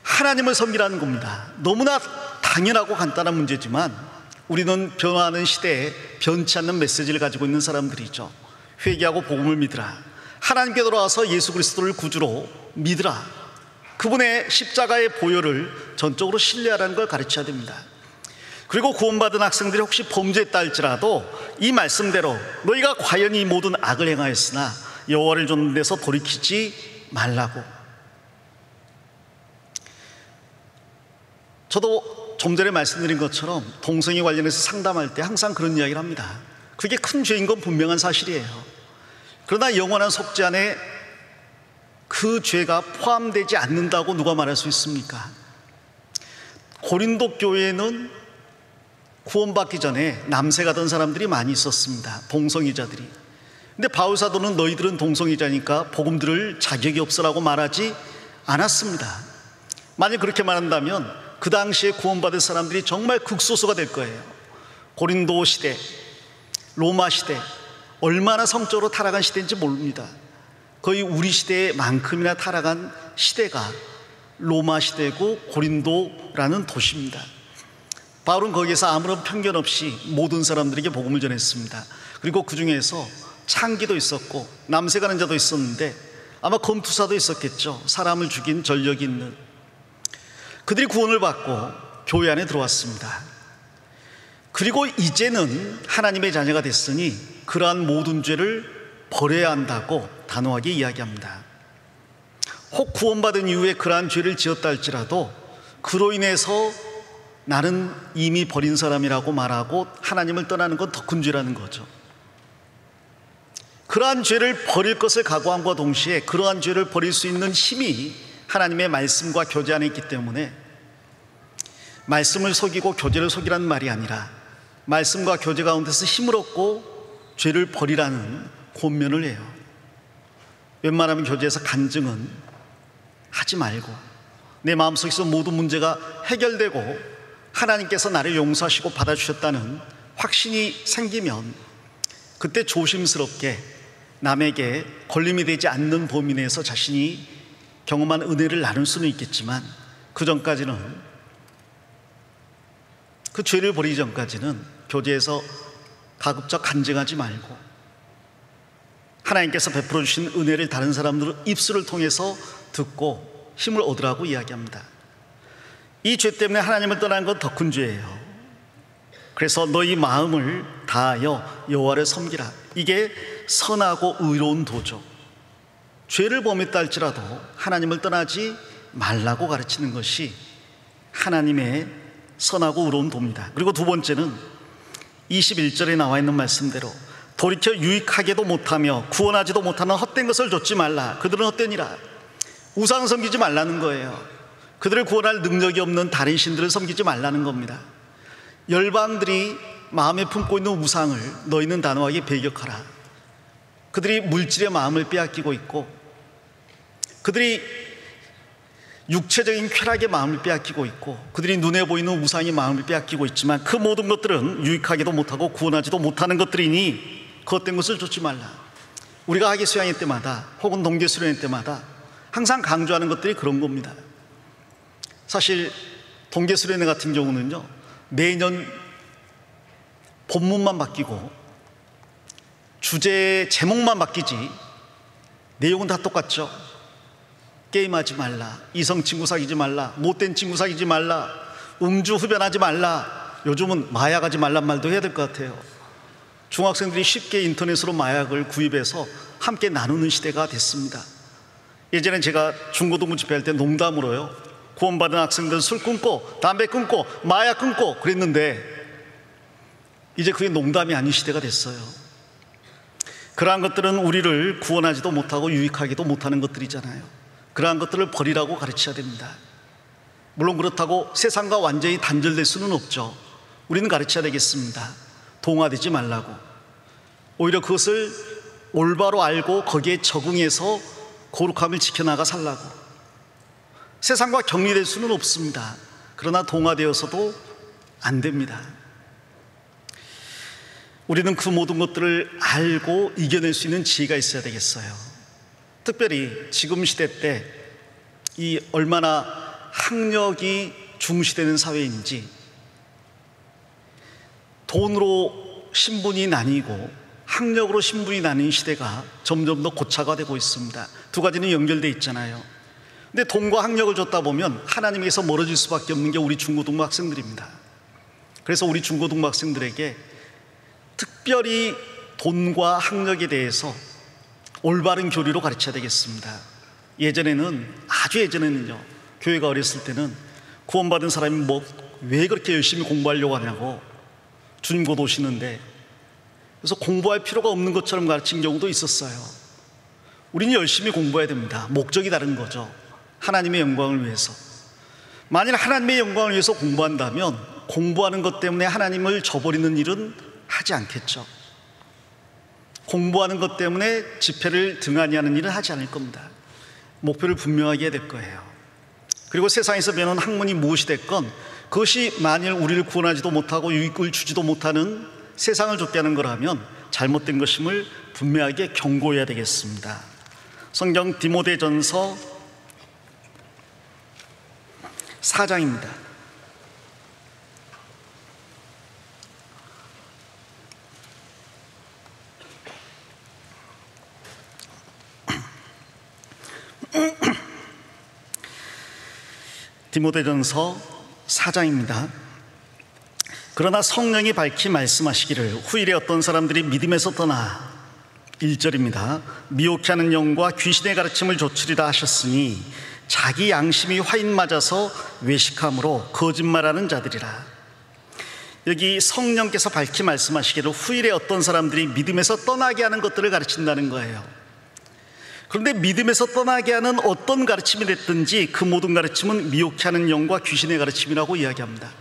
하나님을 섬기라는 겁니다. 너무나 당연하고 간단한 문제지만 우리는 변화하는 시대에 변치 않는 메시지를 가지고 있는 사람들이죠. 회개하고 복음을 믿으라. 하나님께 돌아와서 예수 그리스도를 구주로 믿으라. 그분의 십자가의 보혈을 전적으로 신뢰하라는 걸 가르쳐야 됩니다. 그리고 구원받은 학생들이 혹시 범죄했다 할지라도 이 말씀대로 너희가 과연 이 모든 악을 행하였으나 여호와를 좇는 데서 돌이키지 말라고. 저도 좀 전에 말씀드린 것처럼 동성애 관련해서 상담할 때 항상 그런 이야기를 합니다. 그게 큰 죄인 건 분명한 사실이에요. 그러나 영원한 속죄 안에 그 죄가 포함되지 않는다고 누가 말할 수 있습니까? 고린도 교회에는 구원받기 전에 남세 가던 사람들이 많이 있었습니다. 동성애자들이. 근데 바울 사도는 너희들은 동성애자니까 복음 들을 자격이 없으라고 말하지 않았습니다. 만약 그렇게 말한다면 그 당시에 구원받을 사람들이 정말 극소수가 될 거예요. 고린도 시대, 로마 시대, 얼마나 성적으로 타락한 시대인지 모릅니다. 거의 우리 시대만큼이나 타락한 시대가 로마 시대고 고린도라는 도시입니다. 바울은 거기에서 아무런 편견 없이 모든 사람들에게 복음을 전했습니다. 그리고 그 중에서 창기도 있었고 남세 가는 자도 있었는데 아마 검투사도 있었겠죠. 사람을 죽인 전력이 있는 그들이 구원을 받고 교회 안에 들어왔습니다. 그리고 이제는 하나님의 자녀가 됐으니 그러한 모든 죄를 버려야 한다고 단호하게 이야기합니다. 혹 구원받은 이후에 그러한 죄를 지었다 할지라도 그로 인해서 나는 이미 버린 사람이라고 말하고 하나님을 떠나는 건 더 큰 죄라는 거죠. 그러한 죄를 버릴 것을 각오함과 동시에 그러한 죄를 버릴 수 있는 힘이 하나님의 말씀과 교제 안에 있기 때문에 말씀을 속이고 교제를 속이라는 말이 아니라 말씀과 교제 가운데서 힘을 얻고 죄를 버리라는 권면을 해요. 웬만하면 교제에서 간증은 하지 말고 내 마음속에서 모든 문제가 해결되고 하나님께서 나를 용서하시고 받아주셨다는 확신이 생기면 그때 조심스럽게 남에게 걸림이 되지 않는 범위 내에서 자신이 경험한 은혜를 나눌 수는 있겠지만 그 전까지는 그 죄를 버리기 전까지는 교제에서 가급적 간증하지 말고 하나님께서 베풀어 주신 은혜를 다른 사람들의 입술을 통해서 듣고 힘을 얻으라고 이야기합니다. 이 죄 때문에 하나님을 떠나는 건 더 큰 죄예요. 그래서 너희 마음을 다하여 여호와를 섬기라. 이게 선하고 의로운 도죠. 죄를 범했다 할지라도 하나님을 떠나지 말라고 가르치는 것이 하나님의 선하고 의로운 도입니다. 그리고 두 번째는 21절에 나와 있는 말씀대로 돌이켜 유익하게도 못하며 구원하지도 못하는 헛된 것을 좇지 말라. 그들은 헛되니라. 우상을 섬기지 말라는 거예요. 그들을 구원할 능력이 없는 다른 신들을 섬기지 말라는 겁니다. 열방들이 마음에 품고 있는 우상을 너희는 단호하게 배격하라. 그들이 물질의 마음을 빼앗기고 있고 그들이 육체적인 쾌락의 마음을 빼앗기고 있고 그들이 눈에 보이는 우상의 마음을 빼앗기고 있지만 그 모든 것들은 유익하기도 못하고 구원하지도 못하는 것들이니 헛된 것을 좇지 말라. 우리가 학예 수양회 때마다 혹은 동계 수련회 때마다 항상 강조하는 것들이 그런 겁니다. 사실 동계 수련회 같은 경우는요, 매년 본문만 바뀌고 주제 제목만 바뀌지 내용은 다 똑같죠. 게임하지 말라, 이성 친구 사귀지 말라, 못된 친구 사귀지 말라, 음주 흡연하지 말라. 요즘은 마약하지 말란 말도 해야 될 것 같아요. 중학생들이 쉽게 인터넷으로 마약을 구입해서 함께 나누는 시대가 됐습니다. 예전에 제가 중고등부 집회할 때 농담으로요, 구원받은 학생들 술 끊고 담배 끊고 마약 끊고 그랬는데 이제 그게 농담이 아닌 시대가 됐어요. 그러한 것들은 우리를 구원하지도 못하고 유익하기도 못하는 것들이잖아요. 그러한 것들을 버리라고 가르쳐야 됩니다. 물론 그렇다고 세상과 완전히 단절될 수는 없죠. 우리는 가르쳐야 되겠습니다. 동화되지 말라고. 오히려 그것을 올바로 알고 거기에 적응해서 거룩함을 지켜나가 살라고. 세상과 격리될 수는 없습니다. 그러나 동화되어서도 안 됩니다. 우리는 그 모든 것들을 알고 이겨낼 수 있는 지혜가 있어야 되겠어요. 특별히 지금 시대 때 이 얼마나 학력이 중시되는 사회인지 돈으로 신분이 나뉘고 학력으로 신분이 나뉜 시대가 점점 더 고착화 되고 있습니다. 두 가지는 연결되어 있잖아요. 근데 돈과 학력을 줬다 보면 하나님에게서 멀어질 수밖에 없는 게 우리 중고등부 학생들입니다. 그래서 우리 중고등부 학생들에게 특별히 돈과 학력에 대해서 올바른 교리로 가르쳐야 되겠습니다. 예전에는, 아주 예전에는요, 교회가 어렸을 때는 구원받은 사람이 왜 그렇게 열심히 공부하려고 하냐고 주님 곧 오시는데, 그래서 공부할 필요가 없는 것처럼 가르친 경우도 있었어요. 우리는 열심히 공부해야 됩니다. 목적이 다른 거죠. 하나님의 영광을 위해서. 만일 하나님의 영광을 위해서 공부한다면 공부하는 것 때문에 하나님을 저버리는 일은 하지 않겠죠. 공부하는 것 때문에 집회를 등한히 하는 일은 하지 않을 겁니다. 목표를 분명하게 해야 될 거예요. 그리고 세상에서 배우는 학문이 무엇이 됐건 그것이 만일 우리를 구원하지도 못하고 유익을 주지도 못하는 세상을 좁게 하는 거라면 잘못된 것임을 분명하게 경고해야 되겠습니다. 성경 디모데전서 4장입니다. 디모데전서 4장입니다. 그러나 성령이 밝히 말씀하시기를 후일에 어떤 사람들이 믿음에서 떠나 1절입니다. 미혹해 하는 영과 귀신의 가르침을 좇으리라 하셨으니 자기 양심이 화인 맞아서 외식함으로 거짓말하는 자들이라. 여기 성령께서 밝히 말씀하시기를 후일에 어떤 사람들이 믿음에서 떠나게 하는 것들을 가르친다는 거예요. 그런데 믿음에서 떠나게 하는 어떤 가르침이 됐든지 그 모든 가르침은 미혹해 하는 영과 귀신의 가르침이라고 이야기합니다.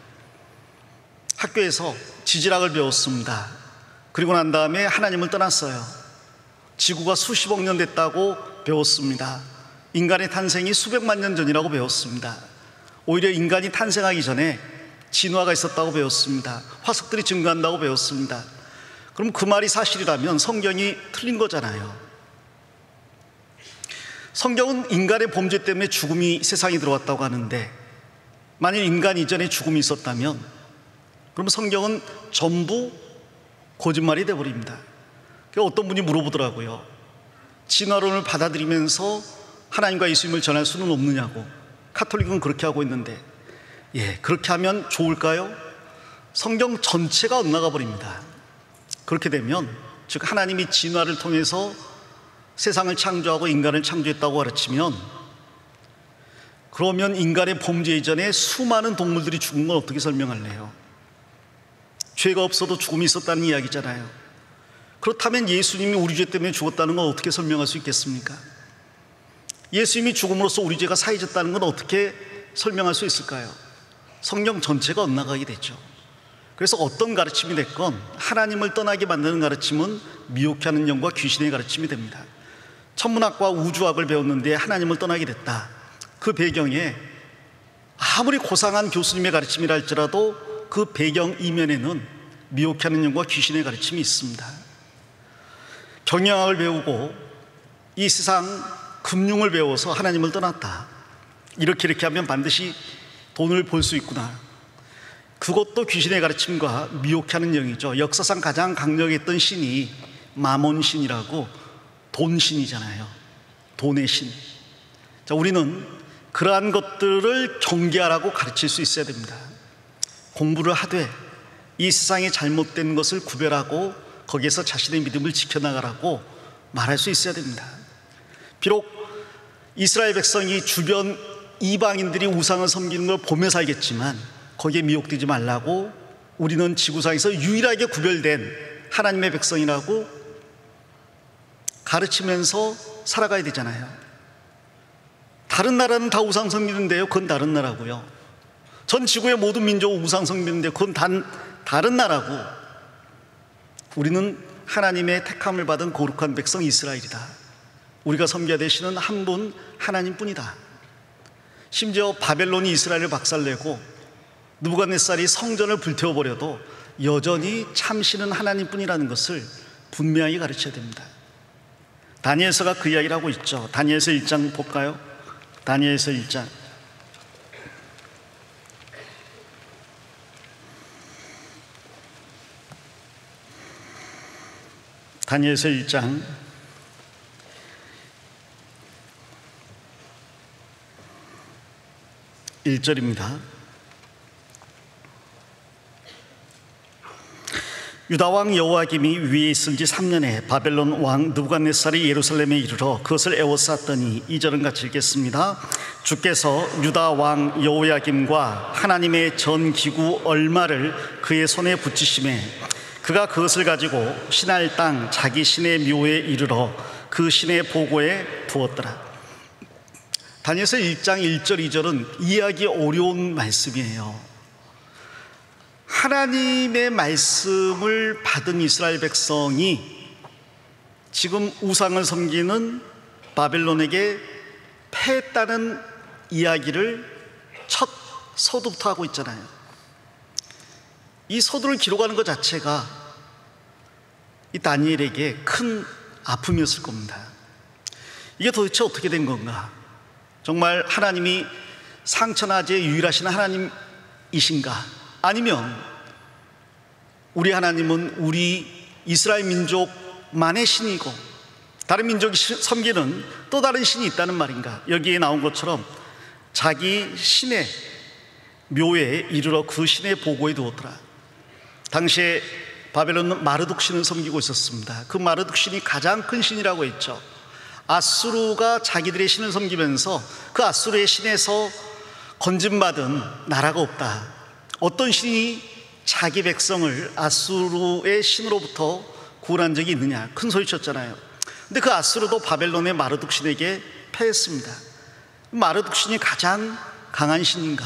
학교에서 지질학을 배웠습니다. 그리고 난 다음에 하나님을 떠났어요. 지구가 수십억 년 됐다고 배웠습니다. 인간의 탄생이 수백만 년 전이라고 배웠습니다. 오히려 인간이 탄생하기 전에 진화가 있었다고 배웠습니다. 화석들이 증가한다고 배웠습니다. 그럼 그 말이 사실이라면 성경이 틀린 거잖아요. 성경은 인간의 범죄 때문에 죽음이 세상에 들어왔다고 하는데 만일 인간 이전에 죽음이 있었다면 그럼 성경은 전부 거짓말이 돼버립니다. 어떤 분이 물어보더라고요. 진화론을 받아들이면서 하나님과 예수님을 전할 수는 없느냐고. 카톨릭은 그렇게 하고 있는데 그렇게 하면 좋을까요? 성경 전체가 엇나가 버립니다. 그렇게 되면 즉 하나님이 진화를 통해서 세상을 창조하고 인간을 창조했다고 가르치면 그러면 인간의 범죄 이전에 수많은 동물들이 죽은 건 어떻게 설명할래요? 죄가 없어도 죽음이 있었다는 이야기잖아요. 그렇다면 예수님이 우리 죄 때문에 죽었다는 건 어떻게 설명할 수 있겠습니까? 예수님이 죽음으로써 우리 죄가 사해졌다는 건 어떻게 설명할 수 있을까요? 성경 전체가 엇나가게 됐죠. 그래서 어떤 가르침이 됐건 하나님을 떠나게 만드는 가르침은 미혹해 하는 영과 귀신의 가르침이 됩니다. 천문학과 우주학을 배웠는데 하나님을 떠나게 됐다. 그 배경에 아무리 고상한 교수님의 가르침이라 할지라도 그 배경 이면에는 미혹해 하는 영과 귀신의 가르침이 있습니다. 경영학을 배우고 이 세상 금융을 배워서 하나님을 떠났다. 이렇게 하면 반드시 돈을 벌 수 있구나. 그것도 귀신의 가르침과 미혹해 하는 영이죠. 역사상 가장 강력했던 신이 마몬 신이라고 돈 신이잖아요. 돈의 신. 자, 우리는 그러한 것들을 경계하라고 가르칠 수 있어야 됩니다. 공부를 하되 이 세상의 잘못된 것을 구별하고 거기에서 자신의 믿음을 지켜나가라고 말할 수 있어야 됩니다. 비록 이스라엘 백성이 주변 이방인들이 우상을 섬기는 걸 보면서 알겠지만 거기에 미혹되지 말라고 우리는 지구상에서 유일하게 구별된 하나님의 백성이라고 가르치면서 살아가야 되잖아요. 다른 나라는 다 우상 섬기는데요, 그건 다른 나라고요. 전 지구의 모든 민족은 우상 섬기는데 그건 다른 나라고. 우리는 하나님의 택함을 받은 거룩한 백성 이스라엘이다. 우리가 섬겨야 될 신은 한 분 하나님뿐이다. 심지어 바벨론이 이스라엘을 박살내고 느부갓네살이 성전을 불태워버려도 여전히 참신은 하나님뿐이라는 것을 분명히 가르쳐야 됩니다. 다니엘서가 그 이야기를 하고 있죠. 다니엘서 1장 볼까요? 다니엘서 1장. 다니엘서 1장 1절입니다. 유다 왕 여호야김이 위에 있은 지 3년에 바벨론 왕 느부갓네살이 예루살렘에 이르러 그것을 에워쌌더니 2절은 같이 읽겠습니다. 주께서 유다 왕 여호야김과 하나님의 전기구 얼마를 그의 손에 붙이심에 그가 그것을 가지고 신할 땅 자기 신의 묘에 이르러 그 신의 보고에 두었더라. 다니엘서 1장 1절 2절은 이해하기 어려운 말씀이에요. 하나님의 말씀을 받은 이스라엘 백성이 지금 우상을 섬기는 바벨론에게 패했다는 이야기를 첫 서두부터 하고 있잖아요. 이 서두를 기록하는 것 자체가 이 다니엘에게 큰 아픔이었을 겁니다. 이게 도대체 어떻게 된 건가? 정말 하나님이 상천하지의 유일하신 하나님이신가? 아니면 우리 하나님은 우리 이스라엘 민족만의 신이고 다른 민족이 섬기는 또 다른 신이 있다는 말인가? 여기에 나온 것처럼 자기 신의 묘에 이르러 그 신의 보고에 두었더라. 당시에 바벨론은 마르둑 신을 섬기고 있었습니다. 그 마르둑 신이 가장 큰 신이라고 했죠. 아수르가 자기들의 신을 섬기면서 그 아수르의 신에서 건진받은 나라가 없다. 어떤 신이 자기 백성을 아수르의 신으로부터 구원한 적이 있느냐, 큰 소리쳤잖아요. 근데 그 아수르도 바벨론의 마르둑 신에게 패했습니다. 마르둑 신이 가장 강한 신인가?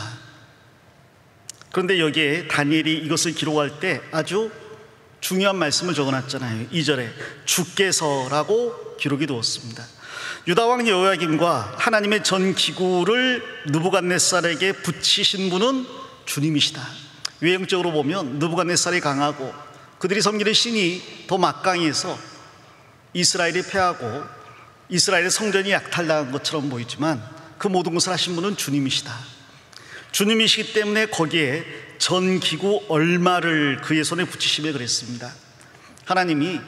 그런데 여기에 다니엘이 이것을 기록할 때 아주 중요한 말씀을 적어놨잖아요. 2절에 주께서라고 기록이 되었습니다. 유다왕 여호야김과 하나님의 전 기구를 느부갓네살에게 붙이신 분은 주님이시다. 외형적으로 보면 느부갓네살이 강하고 그들이 섬기는 신이 더 막강해서 이스라엘이 패하고 이스라엘의 성전이 약탈당한 것처럼 보이지만 그 모든 것을 하신 분은 주님이시다. 주님이시기 때문에 거기에 전 기구 얼마를 그의 손에 붙이시며 그랬습니다. 하나님이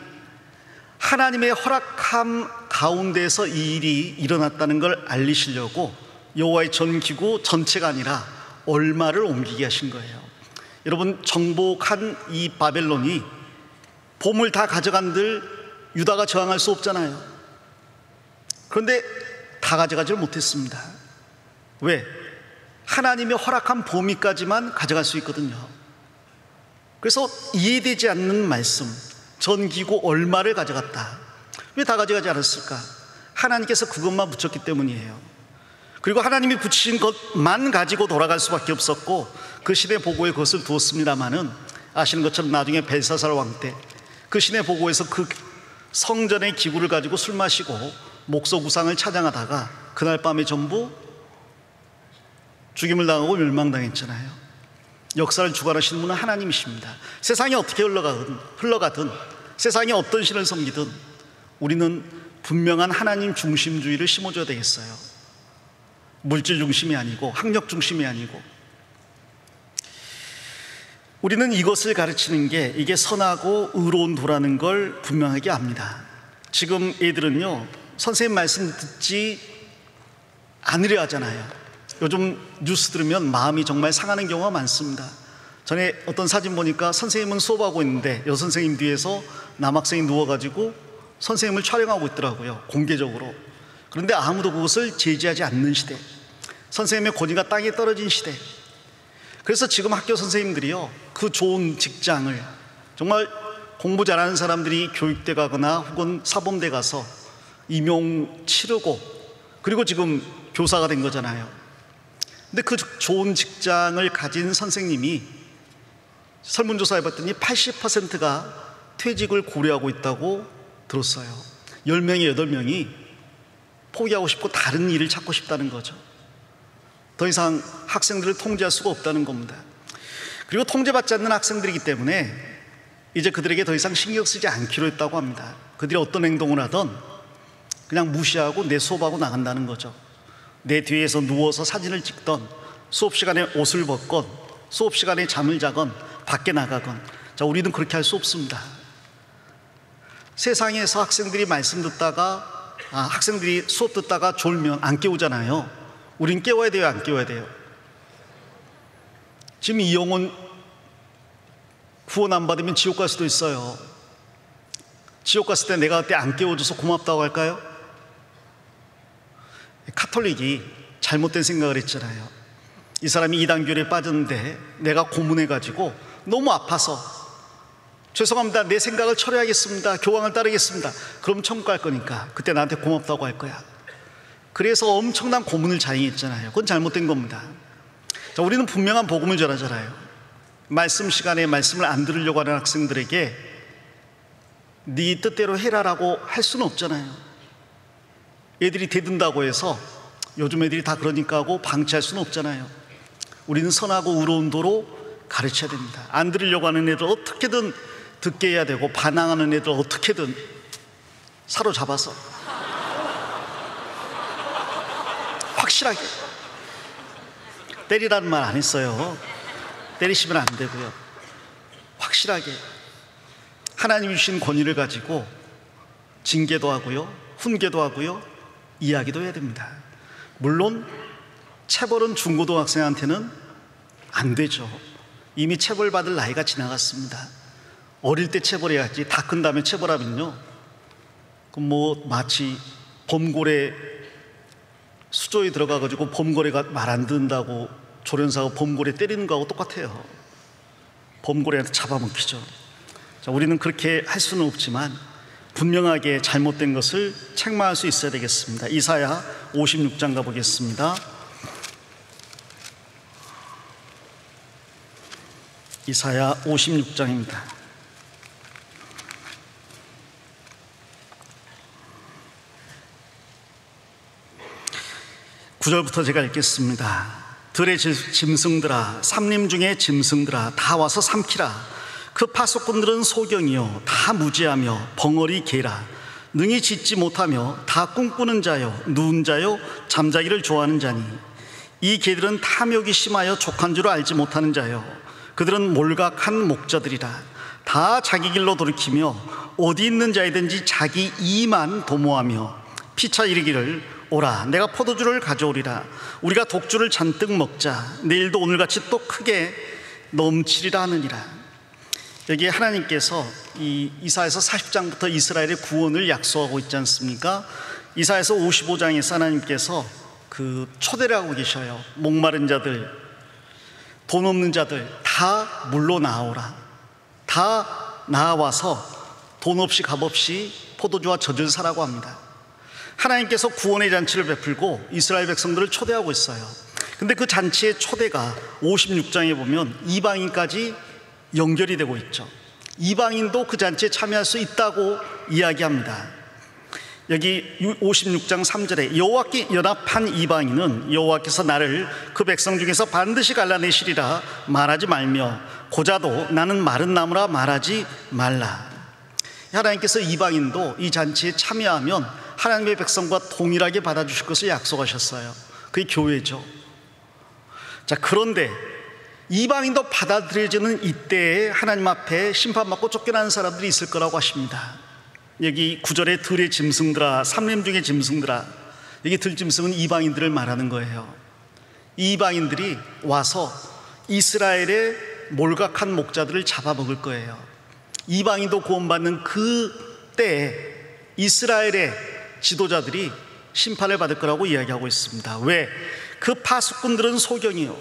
하나님의 허락함 가운데서 이 일이 일어났다는 걸 알리시려고 여호와의 전 기구 전체가 아니라 얼마를 옮기게 하신 거예요. 여러분, 정복한 이 바벨론이 보물 다 가져간들 유다가 저항할 수 없잖아요. 그런데 다 가져가지 못했습니다. 왜? 하나님의 허락한 보미까지만 가져갈 수 있거든요. 그래서 이해되지 않는 말씀, 전기구 얼마를 가져갔다. 왜 다 가져가지 않았을까? 하나님께서 그것만 붙였기 때문이에요. 그리고 하나님이 붙이신 것만 가지고 돌아갈 수밖에 없었고 그 신의 보고에 그것을 두었습니다마는 아시는 것처럼 나중에 벨사살 왕 때 그 신의 보고에서 그 성전의 기구를 가지고 술 마시고 목석 우상을 찬양하다가 그날 밤에 전부 죽임을 당하고 멸망당했잖아요. 역사를 주관하시는 분은 하나님이십니다. 세상이 어떻게 흘러가든 세상이 어떤 신을 섬기든 우리는 분명한 하나님 중심주의를 심어줘야 되겠어요. 물질 중심이 아니고 학력 중심이 아니고. 우리는 이것을 가르치는 게 이게 선하고 의로운 도라는 걸 분명하게 압니다. 지금 애들은요 선생님 말씀 듣지 않으려 하잖아요. 요즘 뉴스 들으면 마음이 정말 상하는 경우가 많습니다. 전에 어떤 사진 보니까 선생님은 수업하고 있는데 여선생님 뒤에서 남학생이 누워가지고 선생님을 촬영하고 있더라고요, 공개적으로. 그런데 아무도 그것을 제지하지 않는 시대, 선생님의 권위가 땅에 떨어진 시대. 그래서 지금 학교 선생님들이요 그 좋은 직장을 정말 공부 잘하는 사람들이 교육대 가거나 혹은 사범대 가서 임용 치르고 그리고 지금 교사가 된 거잖아요. 근데 그 좋은 직장을 가진 선생님이 설문조사 해봤더니 80%가 퇴직을 고려하고 있다고 들었어요. 10명에 8명이 포기하고 싶고 다른 일을 찾고 싶다는 거죠. 더 이상 학생들을 통제할 수가 없다는 겁니다. 그리고 통제받지 않는 학생들이기 때문에 이제 그들에게 더 이상 신경 쓰지 않기로 했다고 합니다. 그들이 어떤 행동을 하든 그냥 무시하고 내 수업하고 나간다는 거죠. 내 뒤에서 누워서 사진을 찍던, 수업 시간에 옷을 벗건, 수업 시간에 잠을 자건, 밖에 나가건. 자, 우리는 그렇게 할 수 없습니다. 세상에서 학생들이 말씀 듣다가 학생들이 수업 듣다가 졸면 안 깨우잖아요. 우린 깨워야 돼요, 안 깨워야 돼요? 지금 이 영혼 구원 안 받으면 지옥 갈 수도 있어요. 지옥 갔을 때 내가 그때 안 깨워줘서 고맙다고 할까요? 카톨릭이 잘못된 생각을 했잖아요. 이 사람이 이단교에 빠졌는데 내가 고문해가지고 너무 아파서 죄송합니다, 내 생각을 철회하겠습니다, 교황을 따르겠습니다. 그럼 천국 갈 거니까 그때 나한테 고맙다고 할 거야. 그래서 엄청난 고문을 자행했잖아요. 그건 잘못된 겁니다. 자, 우리는 분명한 복음을 전하잖아요. 말씀 시간에 말씀을 안 들으려고 하는 학생들에게 네 뜻대로 해라라고 할 수는 없잖아요. 애들이 대든다고 해서 요즘 애들이 다 그러니까 하고 방치할 수는 없잖아요. 우리는 선하고 의로운 도로 가르쳐야 됩니다. 안 들으려고 하는 애들 어떻게든 듣게 해야 되고, 반항하는 애들 어떻게든 사로잡아서 확실하게. 때리라는 말 안 했어요. 때리시면 안 되고요. 확실하게 하나님이 주신 권위를 가지고 징계도 하고요, 훈계도 하고요, 이야기도 해야 됩니다. 물론 체벌은 중고등학생한테는 안 되죠. 이미 체벌받을 나이가 지나갔습니다. 어릴 때 체벌해야지. 다 큰 다음에 체벌하면요, 그럼 뭐 마치 범고래 수조에 들어가가지고 범고래가 말 안 듣는다고 조련사가 범고래 때리는 거하고 똑같아요. 범고래한테 잡아먹히죠. 자, 우리는 그렇게 할 수는 없지만 분명하게 잘못된 것을 책망할 수 있어야 되겠습니다. 이사야 56장 가보겠습니다. 이사야 56장입니다. 9절부터 제가 읽겠습니다. 들의 짐승들아, 삼림 중에 짐승들아, 다 와서 삼키라. 그 파수꾼들은 소경이요 다 무지하며 벙어리 개라. 능히 짖지 못하며 다 꿈꾸는 자요 누운 자요 잠자기를 좋아하는 자니, 이 개들은 탐욕이 심하여 족한 줄 알지 못하는 자요, 그들은 몰각한 목자들이라. 다 자기 길로 돌이키며 어디 있는 자이든지 자기 이만 도모하며 피차 이르기를 오라, 내가 포도주를 가져오리라. 우리가 독주를 잔뜩 먹자. 내일도 오늘같이 또 크게 넘치리라 하느니라. 여기 하나님께서 이 이사야서 40장부터 이스라엘의 구원을 약속하고 있지 않습니까? 이사야서 55장에서 하나님께서 그 초대를 하고 계셔요. 목마른 자들, 돈 없는 자들 다 물로 나오라. 다 나와서 돈 없이 값 없이 포도주와 젖을 사라고 합니다. 하나님께서 구원의 잔치를 베풀고 이스라엘 백성들을 초대하고 있어요. 근데 그 잔치의 초대가 56장에 보면 이방인까지 연결이 되고 있죠. 이방인도 그 잔치에 참여할 수 있다고 이야기합니다. 여기 56장 3절에 여호와께 연합한 이방인은 여호와께서 나를 그 백성 중에서 반드시 갈라내시리라 말하지 말며, 고자도 나는 마른 나무라 말하지 말라. 하나님께서 이방인도 이 잔치에 참여하면 하나님의 백성과 동일하게 받아주실 것을 약속하셨어요. 그게 교회죠. 자, 그런데 이방인도 받아들여지는 이때에 하나님 앞에 심판받고 쫓겨나는 사람들이 있을 거라고 하십니다. 여기 9절에 들의 짐승들아, 삼림 중의 짐승들아, 여기 들짐승은 이방인들을 말하는 거예요. 이방인들이 와서 이스라엘의 몰각한 목자들을 잡아먹을 거예요. 이방인도 구원받는 그 때에 이스라엘의 지도자들이 심판을 받을 거라고 이야기하고 있습니다. 왜? 그 파수꾼들은 소경이요,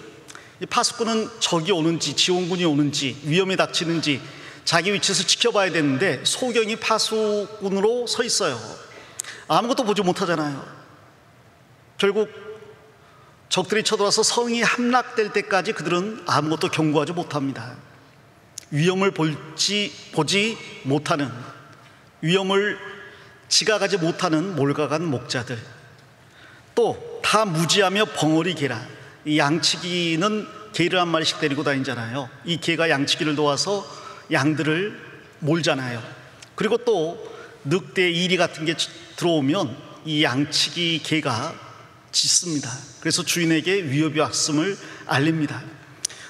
이 파수꾼은 적이 오는지 지원군이 오는지 위험이 닥치는지 자기 위치에서 지켜봐야 되는데, 소경이 파수꾼으로 서 있어요. 아무것도 보지 못하잖아요. 결국 적들이 쳐들어와서 성이 함락될 때까지 그들은 아무것도 경고하지 못합니다. 위험을 보지 못하는, 위험을 지각하지 못하는 몰각한 목자들, 또 다 무지하며 벙어리 개라. 이 양치기는 개를 한 마리씩 데리고 다니잖아요. 이 개가 양치기를 도와서 양들을 몰잖아요. 그리고 또 늑대, 이리 같은 게 들어오면 이 양치기 개가 짖습니다. 그래서 주인에게 위협이 왔음을 알립니다.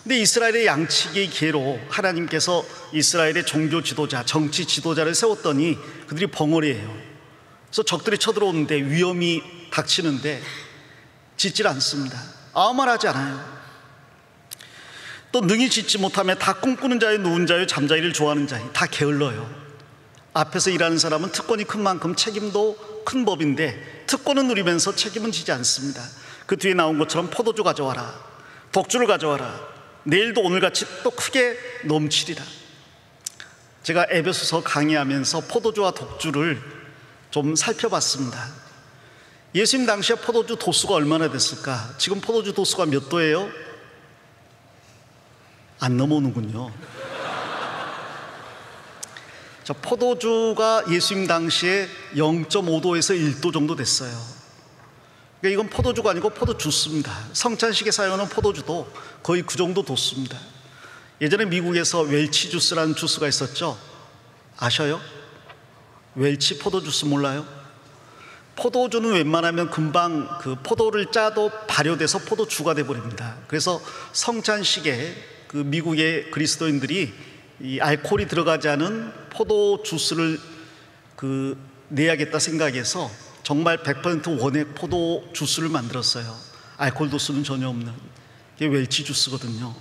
근데 이스라엘의 양치기 개로 하나님께서 이스라엘의 종교 지도자, 정치 지도자를 세웠더니 그들이 벙어리예요. 그래서 적들이 쳐들어오는데, 위험이 닥치는데 짖질 않습니다. 아무 말 하지 않아요. 또 능히 짖지 못하며 다 꿈꾸는 자요 누운 자요 잠자기를 좋아하는 자니, 다 게을러요. 앞에서 일하는 사람은 특권이 큰 만큼 책임도 큰 법인데 특권은 누리면서 책임은 지지 않습니다. 그 뒤에 나온 것처럼 포도주 가져와라, 독주를 가져와라, 내일도 오늘같이 또 크게 넘치리라. 제가 에베소서 강의하면서 포도주와 독주를 좀 살펴봤습니다. 예수님 당시에 포도주 도수가 얼마나 됐을까? 지금 포도주 도수가 몇 도예요? 안 넘어오는군요. 자, 포도주가 예수님 당시에 0.5도에서 1도 정도 됐어요. 그러니까 이건 포도주가 아니고 포도주스입니다. 성찬식에 사용하는 포도주도 거의 그 정도 도수입니다. 예전에 미국에서 웰치 주스라는 주스가 있었죠. 아셔요? 웰치 포도주스 몰라요? 포도주는 웬만하면 금방 그 포도를 짜도 발효돼서 포도주가 돼버립니다. 그래서 성찬식에 그 미국의 그리스도인들이 이 알코올이 들어가지 않은 포도 주스를 내야겠다 생각해서 정말 100% 원액 포도 주스를 만들었어요. 알코올 도수는 전혀 없는. 이게 웰치 주스거든요.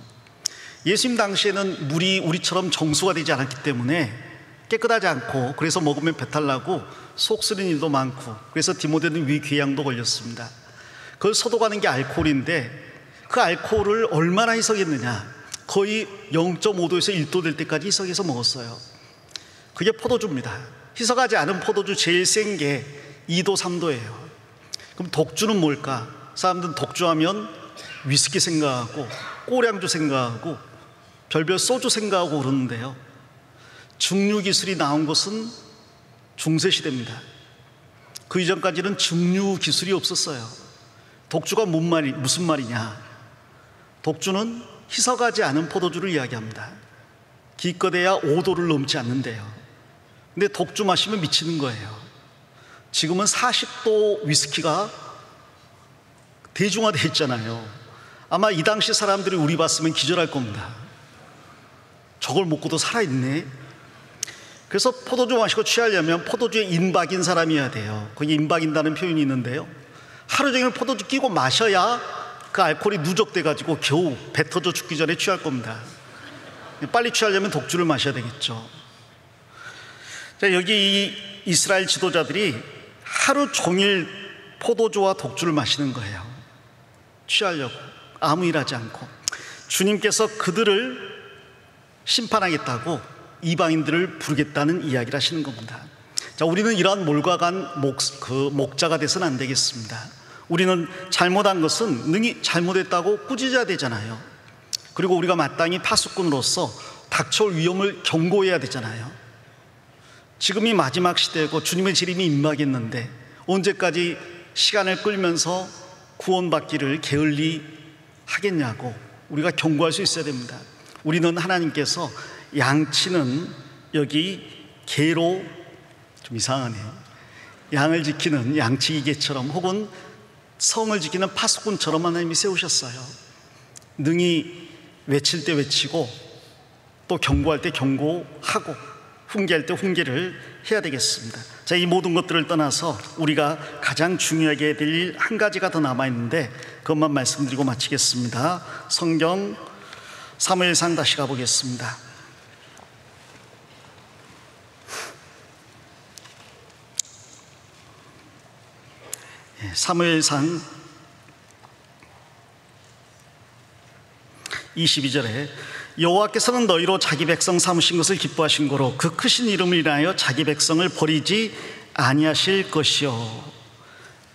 예수님 당시에는 물이 우리처럼 정수가 되지 않았기 때문에 깨끗하지 않고, 그래서 먹으면 배탈 나고 속 쓰리는 일도 많고, 그래서 디모데는 위궤양도 걸렸습니다. 그걸 소독하는 게 알코올인데, 그 알코올을 얼마나 희석했느냐, 거의 0.5도에서 1도 될 때까지 희석해서 먹었어요. 그게 포도주입니다. 희석하지 않은 포도주 제일 센 게 2도, 3도예요. 그럼 독주는 뭘까? 사람들은 독주하면 위스키 생각하고 꼬량주 생각하고 별별 소주 생각하고 그러는데요, 증류 기술이 나온 것은 중세시대입니다. 그 이전까지는 증류 기술이 없었어요. 독주가 무슨 말이냐? 독주는 희석하지 않은 포도주를 이야기합니다. 기껏해야 5도를 넘지 않는데요. 근데 독주 마시면 미치는 거예요. 지금은 40도 위스키가 대중화되어 있잖아요. 아마 이 당시 사람들이 우리 봤으면 기절할 겁니다. 저걸 먹고도 살아있네. 그래서 포도주 마시고 취하려면 포도주에 인박인 사람이어야 돼요. 거기 인박인다는 표현이 있는데요, 하루 종일 포도주 끼고 마셔야 그 알코올이 누적돼 가지고 겨우 배 터져 죽기 전에 취할 겁니다. 빨리 취하려면 독주를 마셔야 되겠죠. 자, 여기 이 이스라엘 지도자들이 하루 종일 포도주와 독주를 마시는 거예요. 취하려고. 아무 일하지 않고. 주님께서 그들을 심판하겠다고 이방인들을 부르겠다는 이야기를 하시는 겁니다. 자, 우리는 이러한 몰과간 목자가 돼서는 안 되겠습니다. 우리는 잘못한 것은 능히 잘못했다고 꾸짖어야 되잖아요. 그리고 우리가 마땅히 파수꾼으로서 닥쳐올 위험을 경고해야 되잖아요. 지금이 마지막 시대고 주님의 재림이 임하겠는데 언제까지 시간을 끌면서 구원받기를 게을리 하겠냐고 우리가 경고할 수 있어야 됩니다. 우리는 하나님께서 양치는 여기 개로, 좀 이상하네, 양을 지키는 양치기계처럼 혹은 성을 지키는 파수꾼처럼 하나님이 세우셨어요. 능히 외칠 때 외치고 또 경고할 때 경고하고 훈계할 때 훈계를 해야 되겠습니다. 자, 이 모든 것들을 떠나서 우리가 가장 중요하게 될 일 한 가지가 더 남아있는데 그것만 말씀드리고 마치겠습니다. 성경 사무엘상 다시 가보겠습니다. 사무엘상 22절에 여호와께서는 너희로 자기 백성 삼으신 것을 기뻐하신 거로 그 크신 이름을 인하여 자기 백성을 버리지 아니하실 것이요.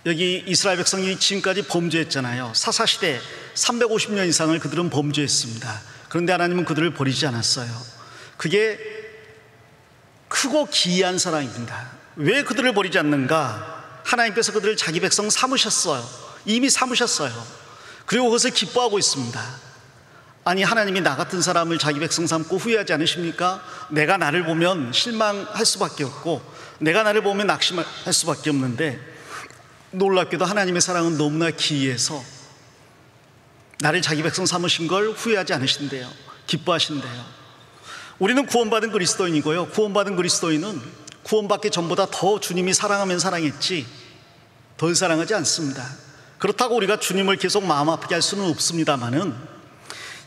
여기 이스라엘 백성이 지금까지 범죄했잖아요. 사사시대 350년 이상을 그들은 범죄했습니다. 그런데 하나님은 그들을 버리지 않았어요. 그게 크고 기이한 사랑입니다. 왜 그들을 버리지 않는가? 하나님께서 그들을 자기 백성 삼으셨어요. 이미 삼으셨어요. 그리고 그것을 기뻐하고 있습니다. 아니, 하나님이 나 같은 사람을 자기 백성 삼고 후회하지 않으십니까? 내가 나를 보면 실망할 수밖에 없고 내가 나를 보면 낙심할 수밖에 없는데 놀랍게도 하나님의 사랑은 너무나 기이해서 나를 자기 백성 삼으신 걸 후회하지 않으신대요. 기뻐하신대요. 우리는 구원받은 그리스도인이고요, 구원받은 그리스도인은 구원받기 전보다 더 주님이 사랑하면 사랑했지 덜 사랑하지 않습니다. 그렇다고 우리가 주님을 계속 마음 아프게 할 수는 없습니다만은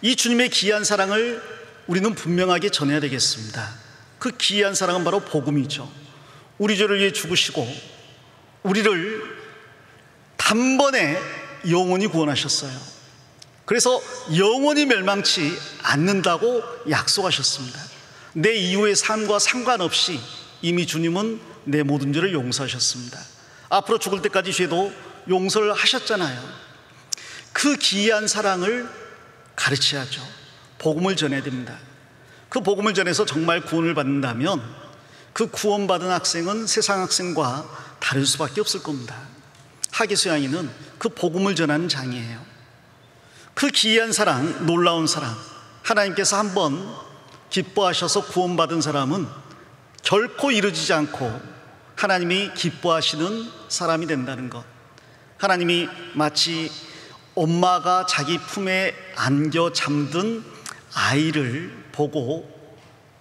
이 주님의 기이한 사랑을 우리는 분명하게 전해야 되겠습니다. 그 기이한 사랑은 바로 복음이죠. 우리 죄를 위해 죽으시고 우리를 단번에 영원히 구원하셨어요. 그래서 영원히 멸망치 않는다고 약속하셨습니다. 내 이후의 삶과 상관없이 이미 주님은 내 모든 죄를 용서하셨습니다. 앞으로 죽을 때까지 죄도 용서를 하셨잖아요. 그 기이한 사랑을 가르쳐야죠. 복음을 전해야 됩니다. 그 복음을 전해서 정말 구원을 받는다면 그 구원받은 학생은 세상 학생과 다를 수밖에 없을 겁니다. 하기수양이는 그 복음을 전하는 장이에요. 그 기이한 사랑, 놀라운 사랑, 하나님께서 한번 기뻐하셔서 구원받은 사람은 결코 이루어지지 않고 하나님이 기뻐하시는 사람이 된다는 것. 하나님이 마치 엄마가 자기 품에 안겨 잠든 아이를 보고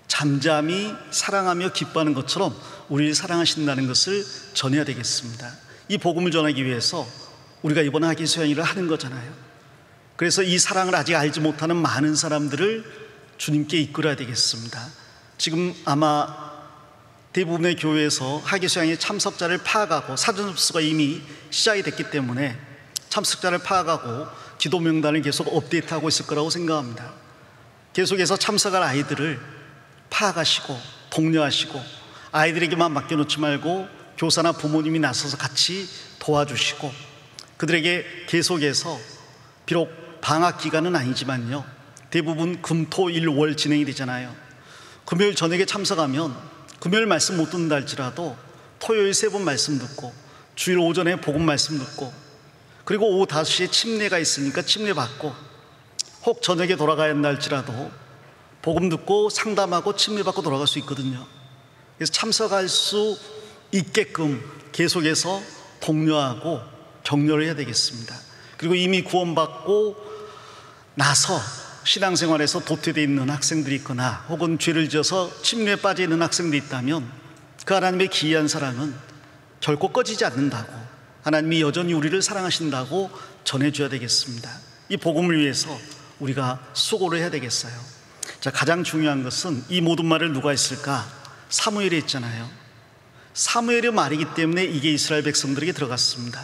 잠잠히 사랑하며 기뻐하는 것처럼 우리를 사랑하신다는 것을 전해야 되겠습니다. 이 복음을 전하기 위해서 우리가 이번 하기수양일을 하는 거잖아요. 그래서 이 사랑을 아직 알지 못하는 많은 사람들을 주님께 이끌어야 되겠습니다. 지금 아마 대부분의 교회에서 하기수양의 참석자를 파악하고 사전 접수가 이미 시작이 됐기 때문에 참석자를 파악하고 기도 명단을 계속 업데이트하고 있을 거라고 생각합니다. 계속해서 참석할 아이들을 파악하시고 독려하시고 아이들에게만 맡겨놓지 말고 교사나 부모님이 나서서 같이 도와주시고 그들에게 계속해서 비록 방학 기간은 아니지만요, 대부분 금, 토, 일, 월 진행이 되잖아요. 금요일 저녁에 참석하면 금요일 말씀 못 듣는다 할지라도 토요일 3번 말씀 듣고 주일 오전에 복음 말씀 듣고 그리고 오후 5시에 침례가 있으니까 침례 받고 혹 저녁에 돌아가야 한다 할지라도 복음 듣고 상담하고 침례 받고 돌아갈 수 있거든요. 그래서 참석할 수 있게끔 계속해서 독려하고 격려를 해야 되겠습니다. 그리고 이미 구원받고 나서 신앙생활에서 도태되어 있는 학생들이 있거나 혹은 죄를 지어서 침례에 빠져 있는 학생들이 있다면 그 하나님의 기이한 사랑은 결코 꺼지지 않는다고, 하나님이 여전히 우리를 사랑하신다고 전해줘야 되겠습니다. 이 복음을 위해서 우리가 수고를 해야 되겠어요. 자, 가장 중요한 것은 이 모든 말을 누가 했을까? 사무엘이 했잖아요. 사무엘의 말이기 때문에 이게 이스라엘 백성들에게 들어갔습니다.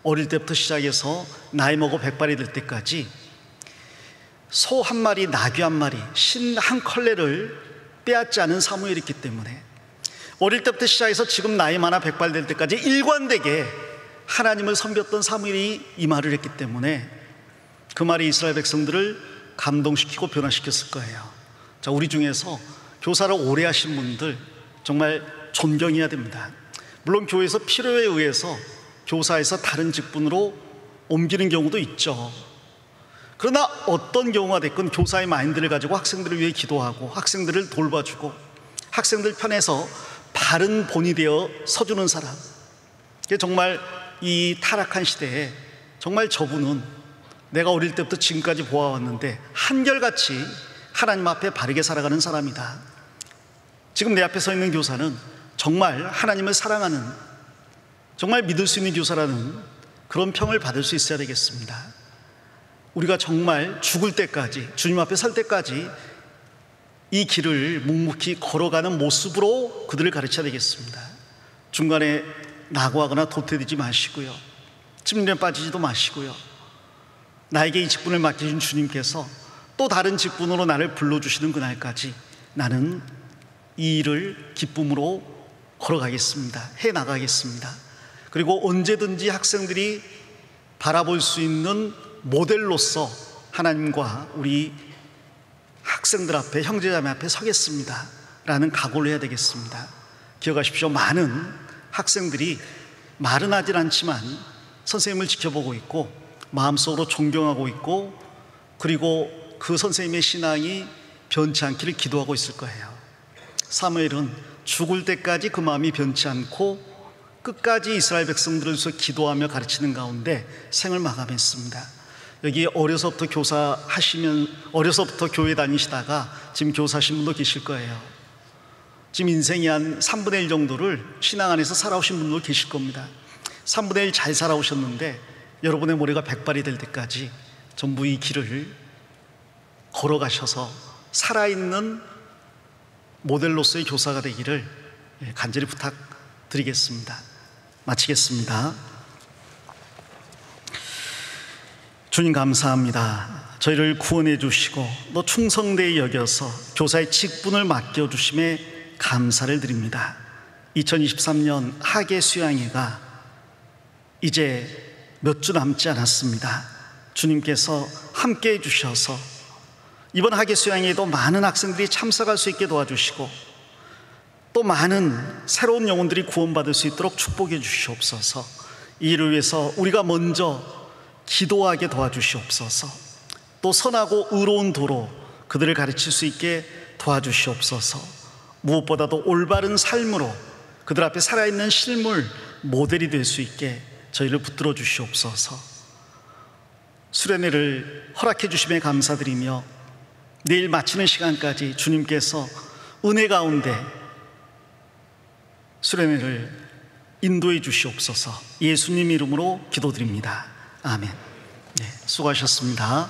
어릴 때부터 시작해서 나이 먹어 백발이 될 때까지 소 한 마리, 나귀 한 마리, 신 한 컬레를 빼앗지 않은 사무엘이기 때문에 어릴 때부터 시작해서 지금 나이 많아 백발 될 때까지 일관되게 하나님을 섬겼던 사무엘이 이 말을 했기 때문에 그 말이 이스라엘 백성들을 감동시키고 변화시켰을 거예요. 자, 우리 중에서 교사를 오래 하신 분들 정말 존경해야 됩니다. 물론 교회에서 필요에 의해서 교사에서 다른 직분으로 옮기는 경우도 있죠. 그러나 어떤 경우가 됐건 교사의 마인드를 가지고 학생들을 위해 기도하고 학생들을 돌봐주고 학생들 편에서 바른 본이 되어 서주는 사람, 정말 이 타락한 시대에 정말 저분은 내가 어릴 때부터 지금까지 보아왔는데 한결같이 하나님 앞에 바르게 살아가는 사람이다. 지금 내 앞에 서 있는 교사는 정말 하나님을 사랑하는, 정말 믿을 수 있는 교사라는 그런 평을 받을 수 있어야 되겠습니다. 우리가 정말 죽을 때까지, 주님 앞에 설 때까지 이 길을 묵묵히 걸어가는 모습으로 그들을 가르쳐야 되겠습니다. 중간에 낙오하거나 도태되지 마시고요, 침륜에 빠지지도 마시고요, 나에게 이 직분을 맡기신 주님께서 또 다른 직분으로 나를 불러주시는 그날까지 나는 이 일을 기쁨으로 걸어가겠습니다. 해나가겠습니다. 그리고 언제든지 학생들이 바라볼 수 있는 모델로서 하나님과 우리 학생들 앞에, 형제자매 앞에 서겠습니다 라는 각오를 해야 되겠습니다. 기억하십시오. 많은 학생들이 말은 하질 않지만 선생님을 지켜보고 있고 마음속으로 존경하고 있고 그리고 그 선생님의 신앙이 변치 않기를 기도하고 있을 거예요. 사무엘은 죽을 때까지 그 마음이 변치 않고 끝까지 이스라엘 백성들을 위해서 기도하며 가르치는 가운데 생을 마감했습니다. 여기 어려서부터 어려서부터 교회 다니시다가 지금 교사하신 분도 계실 거예요. 지금 인생이 한 3분의 1 정도를 신앙 안에서 살아오신 분도 계실 겁니다. 3분의 1 잘 살아오셨는데 여러분의 모래가 백발이 될 때까지 전부 이 길을 걸어가셔서 살아있는 모델로서의 교사가 되기를 간절히 부탁드리겠습니다. 마치겠습니다. 주님 감사합니다. 저희를 구원해 주시고 또 충성되이 여겨서 교사의 직분을 맡겨주심에 감사를 드립니다. 2023년 하계 수양회가 이제 몇 주 남지 않았습니다. 주님께서 함께 해주셔서 이번 학예 수양에도 많은 학생들이 참석할 수 있게 도와주시고 또 많은 새로운 영혼들이 구원받을 수 있도록 축복해 주시옵소서. 이 일을 위해서 우리가 먼저 기도하게 도와주시옵소서. 또 선하고 의로운 도로 그들을 가르칠 수 있게 도와주시옵소서. 무엇보다도 올바른 삶으로 그들 앞에 살아있는 실물 모델이 될 수 있게 저희를 붙들어 주시옵소서. 수련회를 허락해 주심에 감사드리며 내일 마치는 시간까지 주님께서 은혜 가운데 수련회를 인도해 주시옵소서. 예수님 이름으로 기도드립니다. 아멘. 네, 수고하셨습니다.